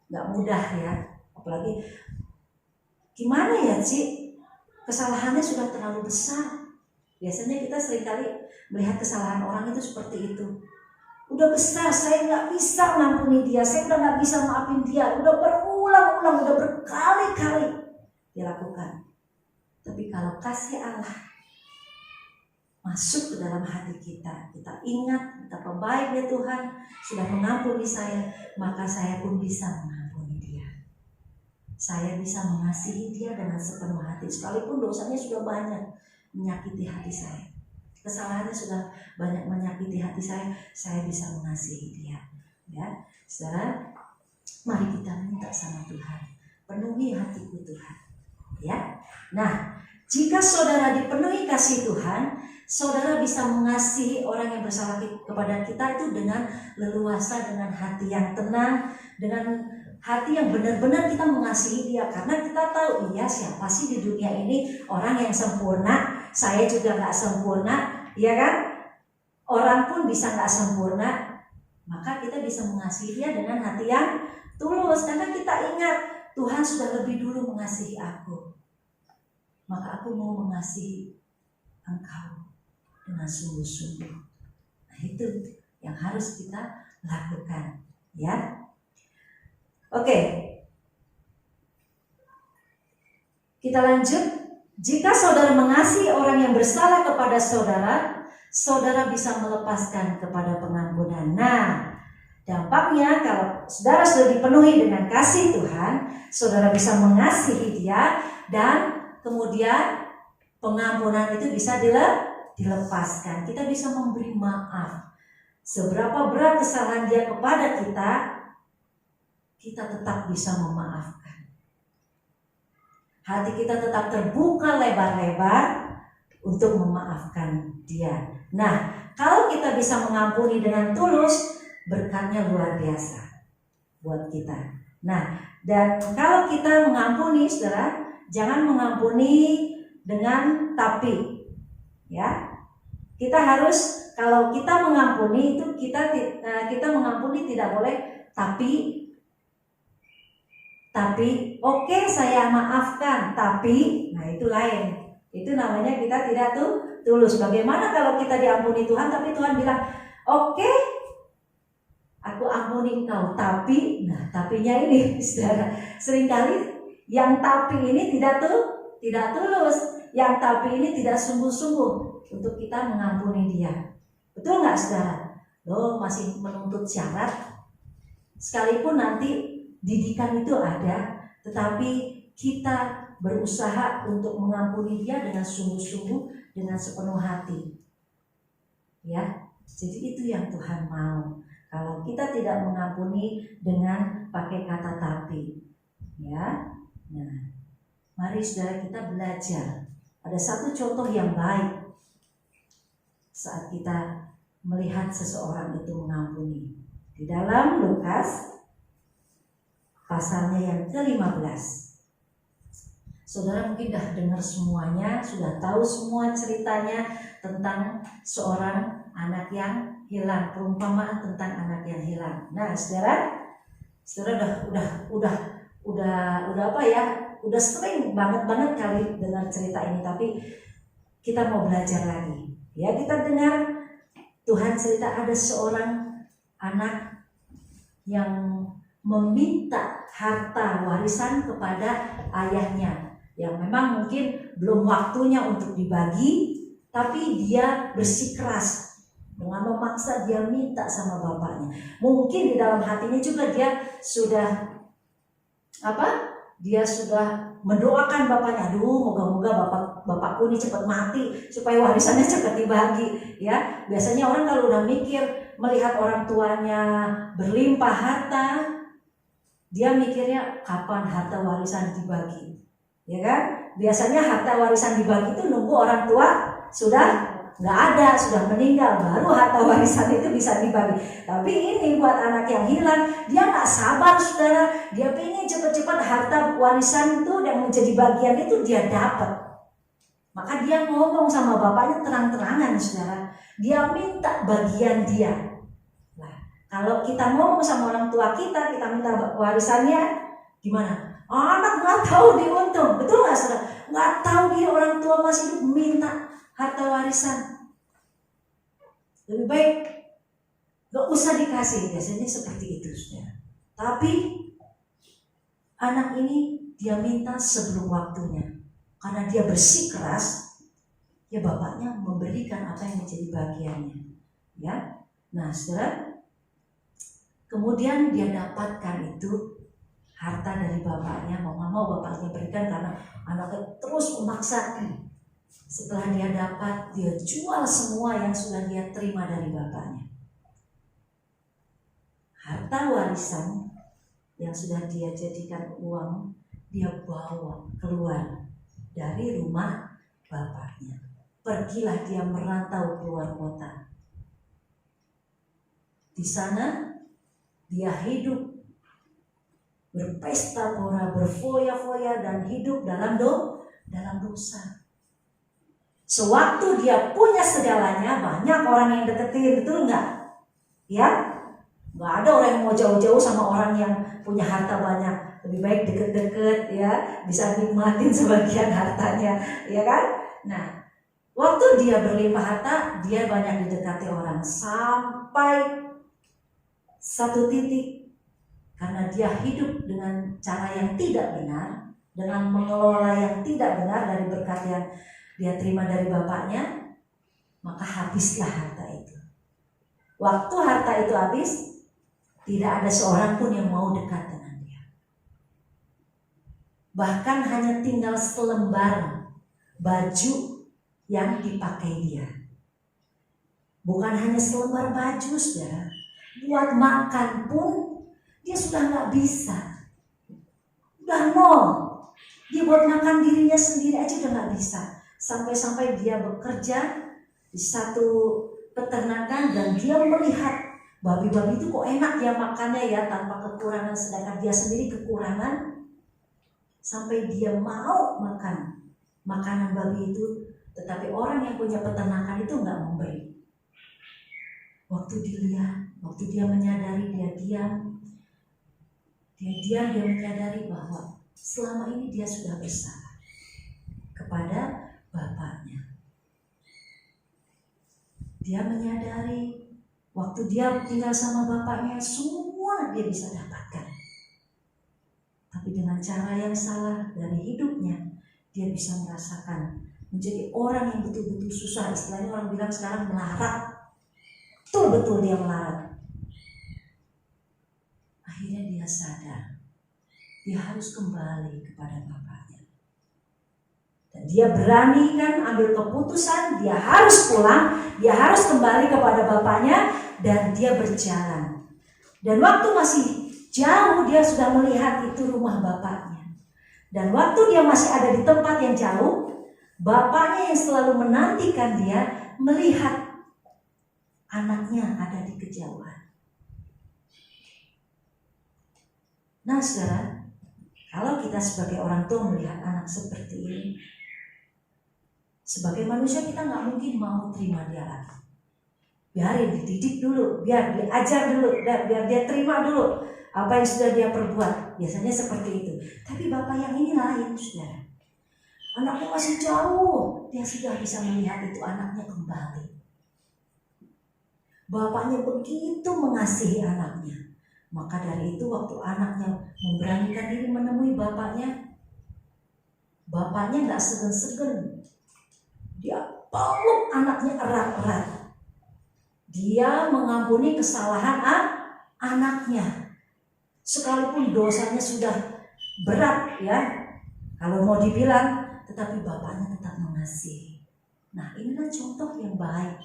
[SPEAKER 3] gak mudah ya, apalagi gimana ya Ci, kesalahannya sudah terlalu besar. Biasanya kita seringkali melihat kesalahan orang itu seperti itu. Udah besar, saya gak bisa mengampuni dia, saya udah gak bisa maafin dia, udah berulang-ulang, udah berkali-kali dilakukan. Tapi kalau kasih Allah masuk ke dalam hati kita, kita ingat betapa baiknya Tuhan sudah mengampuni saya, maka saya pun bisa mengampuni dia. Saya bisa mengasihi dia dengan sepenuh hati, sekalipun dosanya sudah banyak menyakiti hati saya. Kesalahannya sudah banyak menyakiti hati saya bisa mengasihi dia. Ya, saudara, mari kita minta sama Tuhan, penuhi hatiku Tuhan. Ya, nah, jika saudara dipenuhi kasih Tuhan, saudara bisa mengasihi orang yang bersalah kepada kita itu dengan leluasa, dengan hati yang tenang, dengan hati yang benar-benar kita mengasihi dia. Karena kita tahu, iya siapa sih di dunia ini orang yang sempurna, saya juga gak sempurna, ya kan? Orang pun bisa gak sempurna, maka kita bisa mengasihi dia dengan hati yang tulus. Karena kita ingat, Tuhan sudah lebih dulu mengasihi aku, maka aku mau mengasihi engkau dengan sungguh-sungguh. Nah, itu yang harus kita lakukan, ya. Oke, kita lanjut. Jika saudara mengasihi orang yang bersalah kepada saudara, saudara bisa melepaskan kepada pengampunan. Nah, dampaknya kalau saudara sudah dipenuhi dengan kasih Tuhan, saudara bisa mengasihi dia, dan kemudian pengampunan itu bisa dilepaskan. Kita bisa memberi maaf. Seberapa berat kesalahan dia kepada kita tetap bisa memaafkan. Hati kita tetap terbuka lebar-lebar untuk memaafkan dia. Nah, kalau kita bisa mengampuni dengan tulus, berkatnya luar biasa buat kita. Nah, dan kalau kita mengampuni, saudara, jangan mengampuni dengan tapi, ya. Kita harus, kalau kita mengampuni itu kita mengampuni tidak boleh tapi oke, saya maafkan, tapi, nah itu lain. Itu namanya kita tidak tulus. Bagaimana kalau kita diampuni Tuhan, tapi Tuhan bilang, oke, aku ampuni engkau, tapi, nah tapinya ini, saudara, seringkali yang tapi ini tidak tulus, yang tapi ini tidak sungguh-sungguh untuk kita mengampuni dia. Betul nggak, saudara? Lo masih menuntut syarat, sekalipun nanti didikan itu ada, tetapi kita berusaha untuk mengampuni dia dengan sungguh-sungguh, dengan sepenuh hati. Ya, jadi itu yang Tuhan mau. Kalau kita tidak mengampuni dengan pakai kata tapi, ya. Nah, Mari saudara kita belajar. Ada satu contoh yang baik saat kita melihat seseorang itu mengampuni. Di dalam Lukas pasalnya yang ke-15. Saudara mungkin sudah dengar semuanya, sudah tahu semua ceritanya tentang seorang anak yang hilang, perumpamaan tentang anak yang hilang. Nah, saudara udah apa ya? Udah sering banget kali dengar cerita ini, tapi kita mau belajar lagi. Ya, kita dengar Tuhan cerita ada seorang anak yang meminta harta warisan kepada ayahnya, yang memang mungkin belum waktunya untuk dibagi, tapi dia bersikeras dengan memaksa, dia minta sama bapaknya. Mungkin di dalam hatinya juga dia sudah mendoakan bapaknya, aduh moga-moga bapakku ini cepat mati supaya warisannya cepat dibagi. Ya, biasanya orang kalau udah mikir melihat orang tuanya berlimpah harta, dia mikirnya kapan harta warisan dibagi, ya kan? Biasanya harta warisan dibagi itu nunggu orang tua sudah nggak ada, sudah meninggal, baru harta warisan itu bisa dibagi. Tapi ini buat anak yang hilang, dia nggak sabar saudara, dia pengen cepat-cepat harta warisan itu yang menjadi bagian itu dia dapat. Maka dia ngomong sama bapaknya terang-terangan saudara, dia minta bagian dia. Nah, kalau kita ngomong sama orang tua kita minta warisannya gimana? Anak nggak tahu diuntung, betul nggak saudara? Nggak tahu dia orang tua masih hidup minta harta warisan. Lebih baik gak usah dikasih, biasanya seperti itu saudara. Tapi anak ini dia minta sebelum waktunya, karena dia bersikeras, ya bapaknya memberikan apa yang menjadi bagiannya. Ya, nah saudara, kemudian dia dapatkan itu harta dari bapaknya, mau nggak mau bapaknya berikan karena anaknya terus memaksa. Setelah dia dapat, dia jual semua yang sudah dia terima dari bapaknya. Harta warisan yang sudah dia jadikan uang, dia bawa keluar dari rumah bapaknya. Pergilah dia merantau keluar kota. Di sana dia hidup berpesta pora, berfoya-foya dan hidup dalam dosa. Sewaktu dia punya segalanya, banyak orang yang deketin, betul nggak? Ya, nggak ada orang yang mau jauh-jauh sama orang yang punya harta banyak. Lebih baik deket-deket, ya, bisa nikmatin sebagian hartanya, ya kan? Nah, waktu dia berlimpah harta, dia banyak didekati orang sampai satu titik, karena dia hidup dengan cara yang tidak benar, dengan mengelola yang tidak benar dari berkat yang dia terima dari bapaknya, maka habislah harta itu. Waktu harta itu habis, tidak ada seorang pun yang mau dekat dengan dia. Bahkan hanya tinggal selembar baju yang dipakai dia. Bukan hanya selembar baju saudara, buat makan pun dia sudah nggak bisa. Udah nol. Dia buat makan dirinya sendiri aja udah nggak bisa. Sampai-sampai dia bekerja di satu peternakan dan dia melihat babi-babi itu kok enak ya makannya ya tanpa kekurangan, sedangkan dia sendiri kekurangan. Sampai dia mau makan makanan babi itu, tetapi orang yang punya peternakan itu nggak memberi. Waktu dia menyadari, dia diam, dia menyadari bahwa selama ini dia sudah bersalah kepada bapaknya. Dia menyadari waktu dia tinggal sama bapaknya semua dia bisa dapatkan, tapi dengan cara yang salah dari hidupnya dia bisa merasakan menjadi orang yang betul-betul susah. Istilahnya orang bilang sekarang melarat, betul-betul dia melarat. Akhirnya dia sadar dia harus kembali kepada bapaknya. Dan dia berani kan ambil keputusan, dia harus pulang, dia harus kembali kepada bapaknya, dan dia berjalan. Dan waktu masih jauh dia sudah melihat itu rumah bapaknya. Dan waktu dia masih ada di tempat yang jauh, bapaknya yang selalu menantikan dia melihat anaknya ada di kejauhan. Nah saudara, kalau kita sebagai orang tua melihat anak seperti ini, sebagai manusia kita nggak mungkin mau terima dia lagi. Biarin dididik dulu, biar diajar dulu, biar dia terima dulu apa yang sudah dia perbuat. Biasanya seperti itu. Tapi bapak yang ini lain, saudara. Anaknya masih jauh, dia sudah bisa melihat itu anaknya kembali. Bapaknya begitu mengasihi anaknya. Maka dari itu waktu anaknya memberanikan diri menemui bapaknya nggak segan-segan. Dia peluk anaknya erat-erat. Dia mengampuni kesalahan anaknya. Sekalipun dosanya sudah berat ya, kalau mau dibilang, tetapi bapaknya tetap mengasihi. Nah inilah contoh yang baik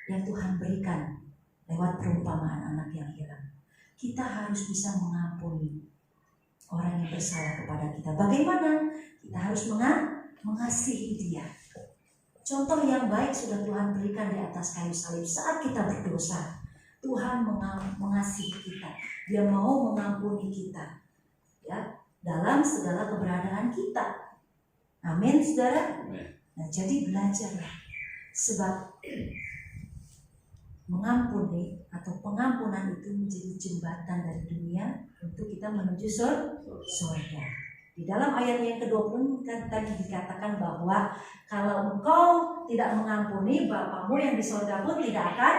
[SPEAKER 3] yang Tuhan berikan lewat perumpamaan anak yang hilang. Kita harus bisa mengampuni orang yang bersalah kepada kita. Bagaimana? Kita harus mengasihi dia. Contoh yang baik sudah Tuhan berikan di atas kayu salib. Saat kita berdosa, Tuhan mengasihi kita. Dia mau mengampuni kita, ya, dalam segala keberadaan kita. Amin, saudara. Nah, jadi belajarlah, sebab mengampuni atau pengampunan itu menjadi jembatan dari dunia untuk kita menuju surga. Di dalam ayat yang ke-20 kan tadi dikatakan bahwa kalau engkau tidak mengampuni, Bapakmu yang di surga pun tidak akan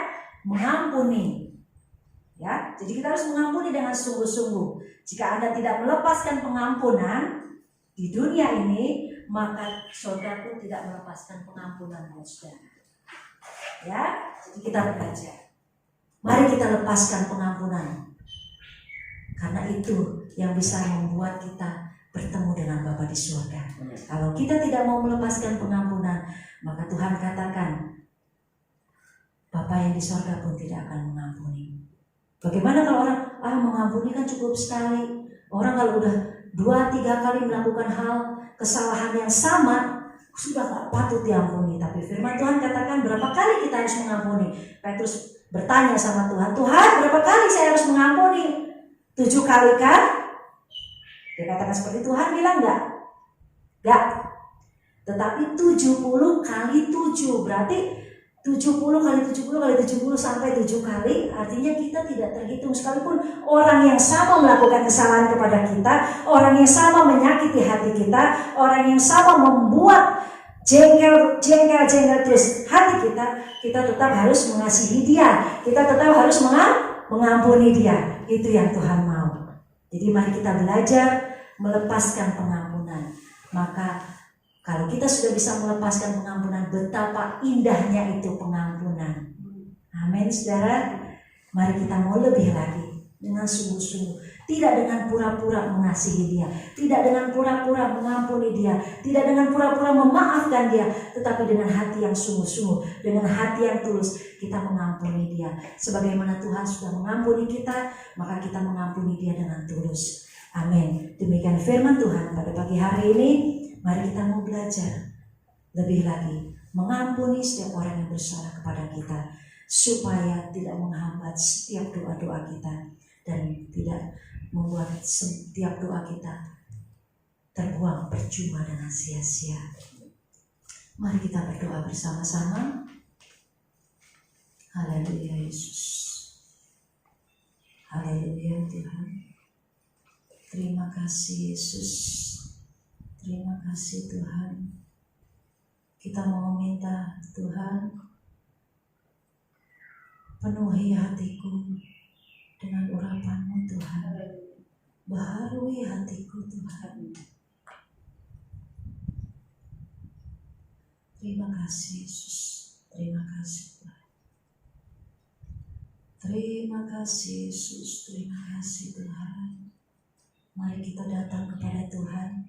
[SPEAKER 3] mengampuni. Ya, jadi kita harus mengampuni dengan sungguh-sungguh. Jika Anda tidak melepaskan pengampunan di dunia ini, maka surga pun tidak melepaskan pengampunan buat saudara. Ya, jadi kita belajar. Mari kita lepaskan pengampunan. Karena itu yang bisa membuat kita bertemu dengan Bapa di surga. Kalau kita tidak mau melepaskan pengampunan, maka Tuhan katakan, Bapa yang di surga pun tidak akan mengampuni. Bagaimana kalau orang mengampuni kan cukup sekali. Orang kalau udah 2-3 kali melakukan hal kesalahan yang sama, sudah gak patut diampuni. Tapi firman Tuhan katakan berapa kali kita harus mengampuni. Petrus bertanya sama Tuhan, Tuhan berapa kali saya harus mengampuni? 7 kali kan? Dia katakan seperti Tuhan bilang enggak? Enggak. Tetapi 70 kali 7 berarti 70 kali 70 kali 70 sampai 7 kali, artinya kita tidak terhitung. Sekalipun orang yang sama melakukan kesalahan kepada kita, orang yang sama menyakiti hati kita, orang yang sama membuat jengkel terus hati kita tetap harus mengasihi dia, kita tetap harus mengampuni dia. Itu yang Tuhan mau. Jadi mari kita belajar melepaskan pengampunan. Maka kalau kita sudah bisa melepaskan pengampunan, betapa indahnya itu pengampunan. Amin, saudara. Mari kita mau lebih lagi dengan sungguh-sungguh. Tidak dengan pura-pura mengasihi dia, tidak dengan pura-pura mengampuni dia, tidak dengan pura-pura memaafkan dia, tetapi dengan hati yang sungguh-sungguh, dengan hati yang tulus kita mengampuni dia. Sebagaimana Tuhan sudah mengampuni kita, maka kita mengampuni dia dengan tulus. Amin. Demikian firman Tuhan pada pagi hari ini. Mari kita mau belajar lebih lagi mengampuni setiap orang yang bersalah kepada kita, supaya tidak menghambat setiap doa-doa kita dan tidak membuat setiap doa kita terbuang percuma dengan sia-sia. Mari kita berdoa bersama-sama. Haleluya Yesus. Haleluya Tuhan. Terima kasih Yesus. Terima kasih Tuhan. Kita mau meminta Tuhan, penuhi hatiku dengan urapan-Mu Tuhan. Baharui hatiku Tuhan. Terima kasih Yesus. Terima kasih Tuhan. Terima kasih Yesus. Terima kasih Tuhan. Mari kita datang kepada Tuhan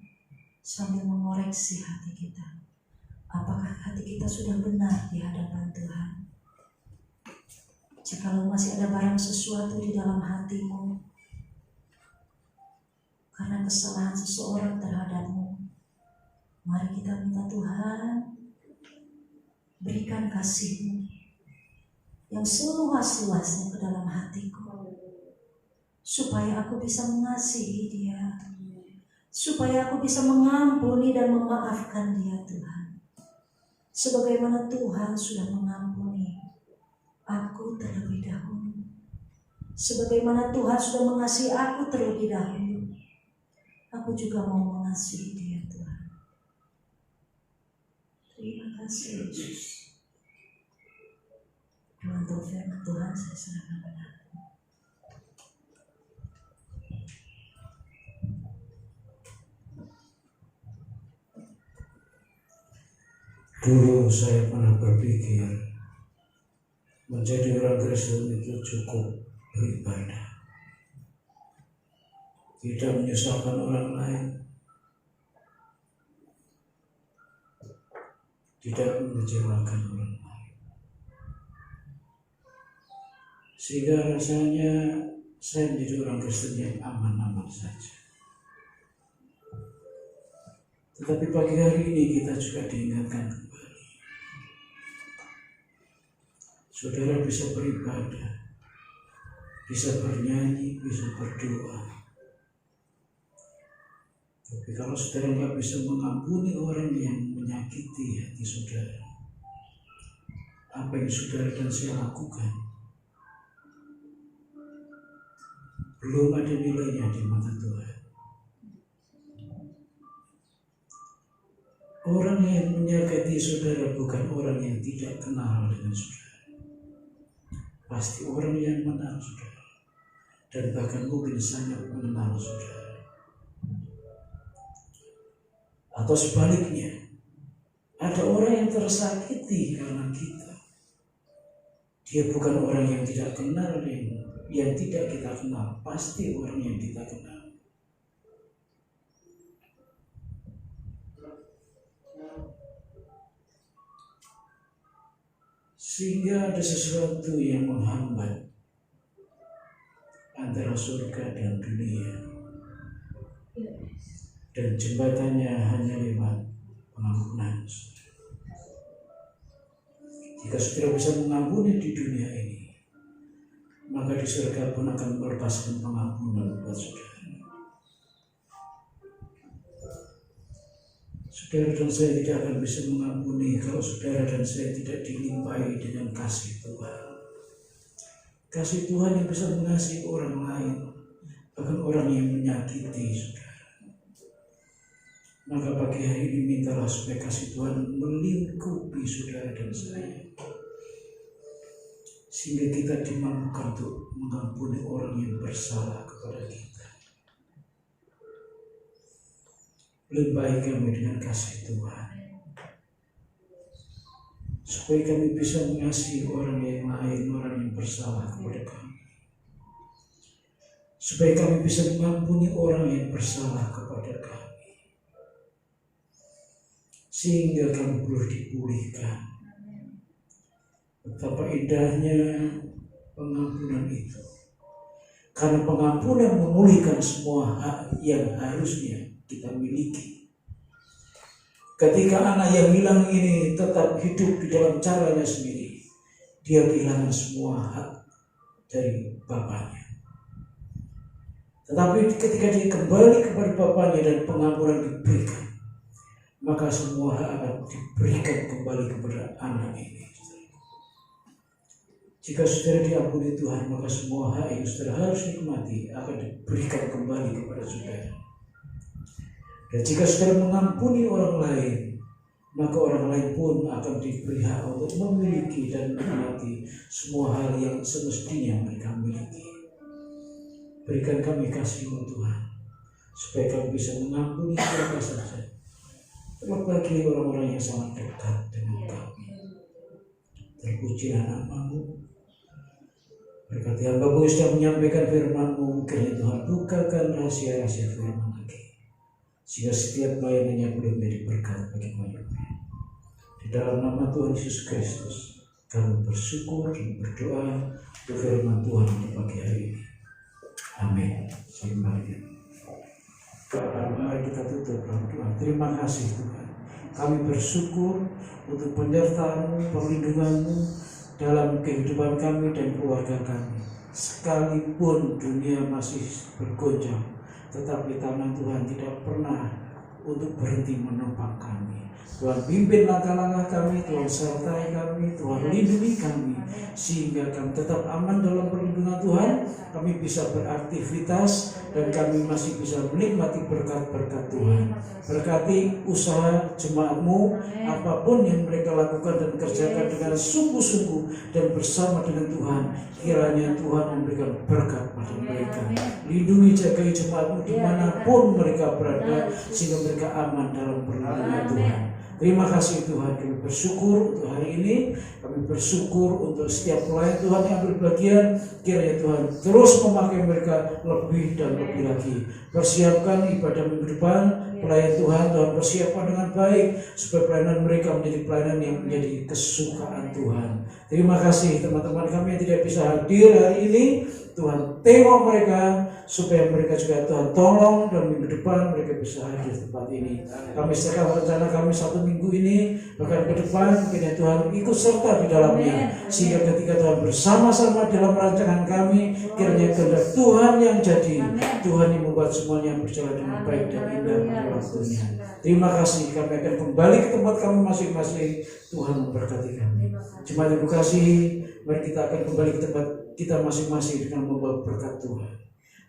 [SPEAKER 3] sambil mengoreksi hati kita. Apakah hati kita sudah benar di hadapan Tuhan? Jikalau masih ada barang sesuatu di dalam hatimu, karena kesalahan seseorang terhadapmu. Mari kita minta Tuhan, berikan kasih-Mu yang seluas-luasnya ke dalam hatiku, supaya aku bisa mengasihi dia, supaya aku bisa mengampuni dan memaafkan dia, Tuhan. Sebagaimana Tuhan sudah mengampuni aku terlebih dahulu, sebagaimana Tuhan sudah mengasihi aku terlebih dahulu, aku juga mau mengasihi dia, Tuhan. Terima kasih Yesus. Untuk firman Tuhan saya serahkan padamu.
[SPEAKER 1] Dulu saya pernah berpikir menjadi orang Kristen itu cukup beribadah, tidak menyusahkan orang lain, tidak mengecewakan orang lain, sehingga rasanya saya menjadi orang Kristen yang aman-aman saja. Tetapi pagi hari ini kita juga diingatkan kembali, saudara bisa beribadah, bisa bernyanyi, bisa berdoa, tapi kalau saudara nggak bisa mengampuni orang yang menyakiti hati saudara, apa yang saudara dan saya lakukan belum ada nilainya di mata Tuhan. Orang yang menyakiti saudara bukan orang yang tidak kenal dengan saudara, pasti orang yang mengenal saudara, dan bahkan mungkin sangat mengenal saudara. Atau sebaliknya, ada orang yang tersakiti karena kita. Dia bukan orang yang tidak kenal, yang tidak kita kenal, pasti orang yang kita kenal. Sehingga ada sesuatu yang menghambat antara surga dan dunia, dan jembatannya hanya lewat pengampunan. Jika saudara bisa mengampuni di dunia ini, maka di surga pun akan melepaskan pengampunan buat saudara. Saudara dan saya tidak akan bisa mengampuni kalau saudara dan saya tidak dilimpahi dengan kasih Tuhan. Kasih Tuhan yang bisa mengasihi orang lain, bahkan orang yang menyakiti saudara. Maka pagi hari ini mintalah supaya kasih Tuhan melingkupi saudara dan saya, sehingga kita dimampukan untuk mengampuni orang yang bersalah kepada kita. Limpahi kami dengan kasih Tuhan, supaya kami bisa mengasihi orang yang lain, orang yang bersalah kepada kami, supaya kami bisa mengampuni orang yang bersalah kepada kami, sehingga kami boleh dipulihkan. Betapa indahnya pengampunan itu, karena pengampunan memulihkan semua hak yang harusnya kita miliki. Ketika anak yang hilang ini tetap hidup di dalam caranya sendiri, dia kehilangan semua hak dari bapaknya. Tetapi ketika dia kembali kepada bapaknya dan pengampunan diberikan, maka semua hak akan diberikan kembali kepada anak ini. Jika saudara diampuni Tuhan, maka semua hak yang saudara harus nikmati akan diberikan kembali kepada saudara. Dan jika saudara mengampuni orang lain, maka orang lain pun akan diberi hak untuk memiliki dan menikmati semua hal yang semestinya mereka miliki. Berikan kami kasih-Mu Tuhan, supaya kami bisa mengampuni siapa saja, terlebih orang-orang yang sangat dekat dengan kami. Terpujilah nama-Mu. Berkati hamba-Mu yang sudah menyampaikan firman-Mu, kiranya Tuhan bukakan rahasia-rahasia firman lagi, sehingga setiap pelayanannya boleh menjadi berkat bagi banyak. Di dalam nama Tuhan Yesus Kristus, kami bersyukur dan berdoa untuk firman Tuhan di pagi hari ini. Amin. Selamat. Mari kita tutup dalam doa. Terima kasih Tuhan. Kami bersyukur untuk penyertaan-Mu, perlindungan-Mu dalam kehidupan kami dan keluarga kami. Sekalipun dunia masih bergoncang, tetapi tangan Tuhan tidak pernah untuk berhenti menopang kami. Tuhan pimpin langkah-langkah kami, Tuhan sertai kami, Tuhan lindungi kami, sehingga kami tetap aman dalam perlindungan Tuhan. Kami bisa beraktivitas dan kami masih bisa menikmati berkat-berkat Tuhan. Berkati usaha jemaat-Mu, apapun yang mereka lakukan dan kerjakan dengan sungguh-sungguh dan bersama dengan Tuhan. Kiranya Tuhan memberikan berkat pada mereka. Lindungi, jagai jemaat-Mu dimanapun mereka berada, sehingga mereka aman dalam perlindungan Tuhan. Terima kasih Tuhan, kami bersyukur untuk hari ini. Kami bersyukur untuk setiap pelayan Tuhan yang berbagian. Kiranya Tuhan terus memakai mereka lebih dan lebih lagi. Persiapkan ibadah minggu depan, pelayan Tuhan persiapkan dengan baik, supaya pelayanan mereka menjadi pelayanan yang menjadi kesukaan Tuhan. Terima kasih teman-teman kami yang tidak bisa hadir hari ini. Tuhan tengok mereka, supaya mereka juga Tuhan tolong, dan minggu depan mereka bisa hadir di tempat ini. Kami serahkan rencana kami 1 minggu ini, bahkan ke depan, kiranya Tuhan ikut serta di dalamnya, sehingga ketika Tuhan bersama-sama dalam rancangan kami, kiranya kehendak Tuhan yang jadi, Tuhan yang membuat semuanya berjalan dengan baik dan indah pada waktunya. Terima kasih, kami akan kembali ke tempat kami masing-masing. Tuhan memberkati kami. Jemaat yang berkasih, mari kita akan kembali ke tempat kita masing-masing dengan membawa berkat Tuhan.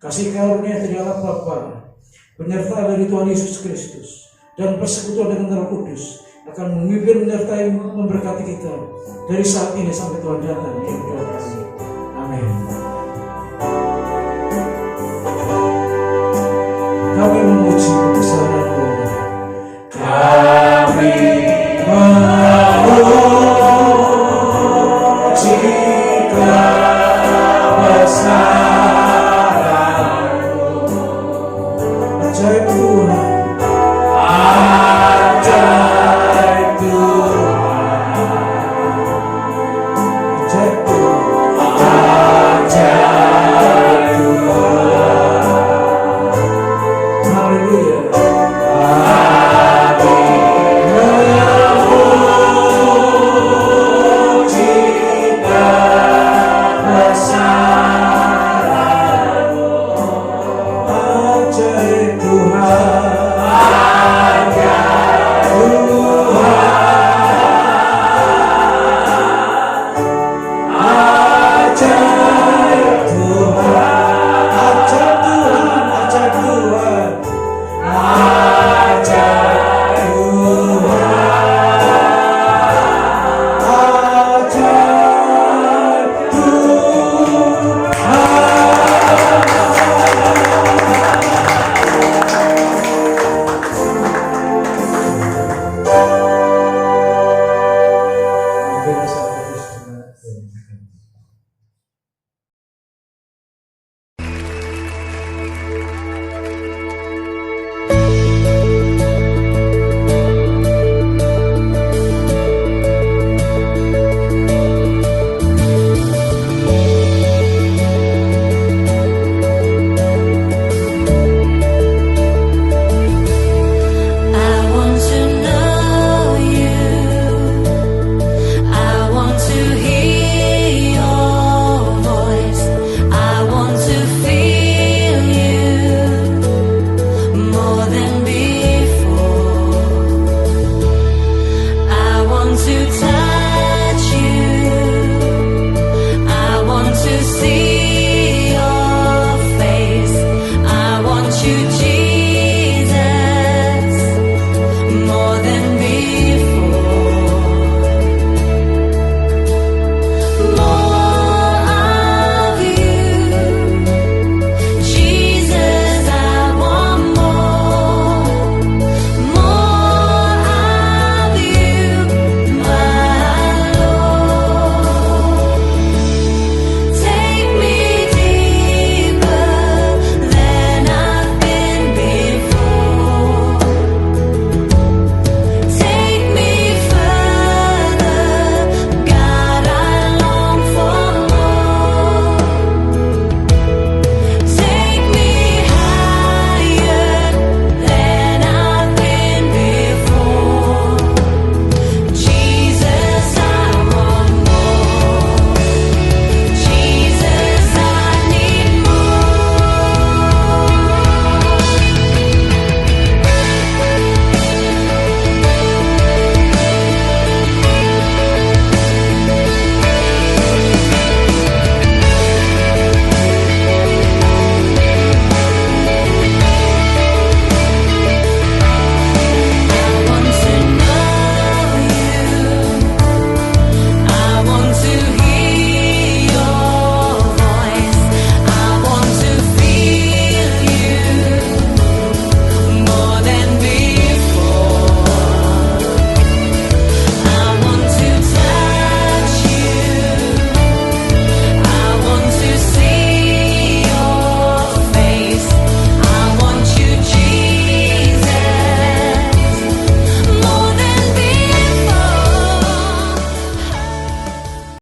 [SPEAKER 1] Kasih karunia dari Allah Bapa, penyertaan dari Tuhan Yesus Kristus, dan persekutuan dengan Roh Kudus akan memimpin, menyertai, memberkati kita dari saat ini sampai Tuhan datang. Amin.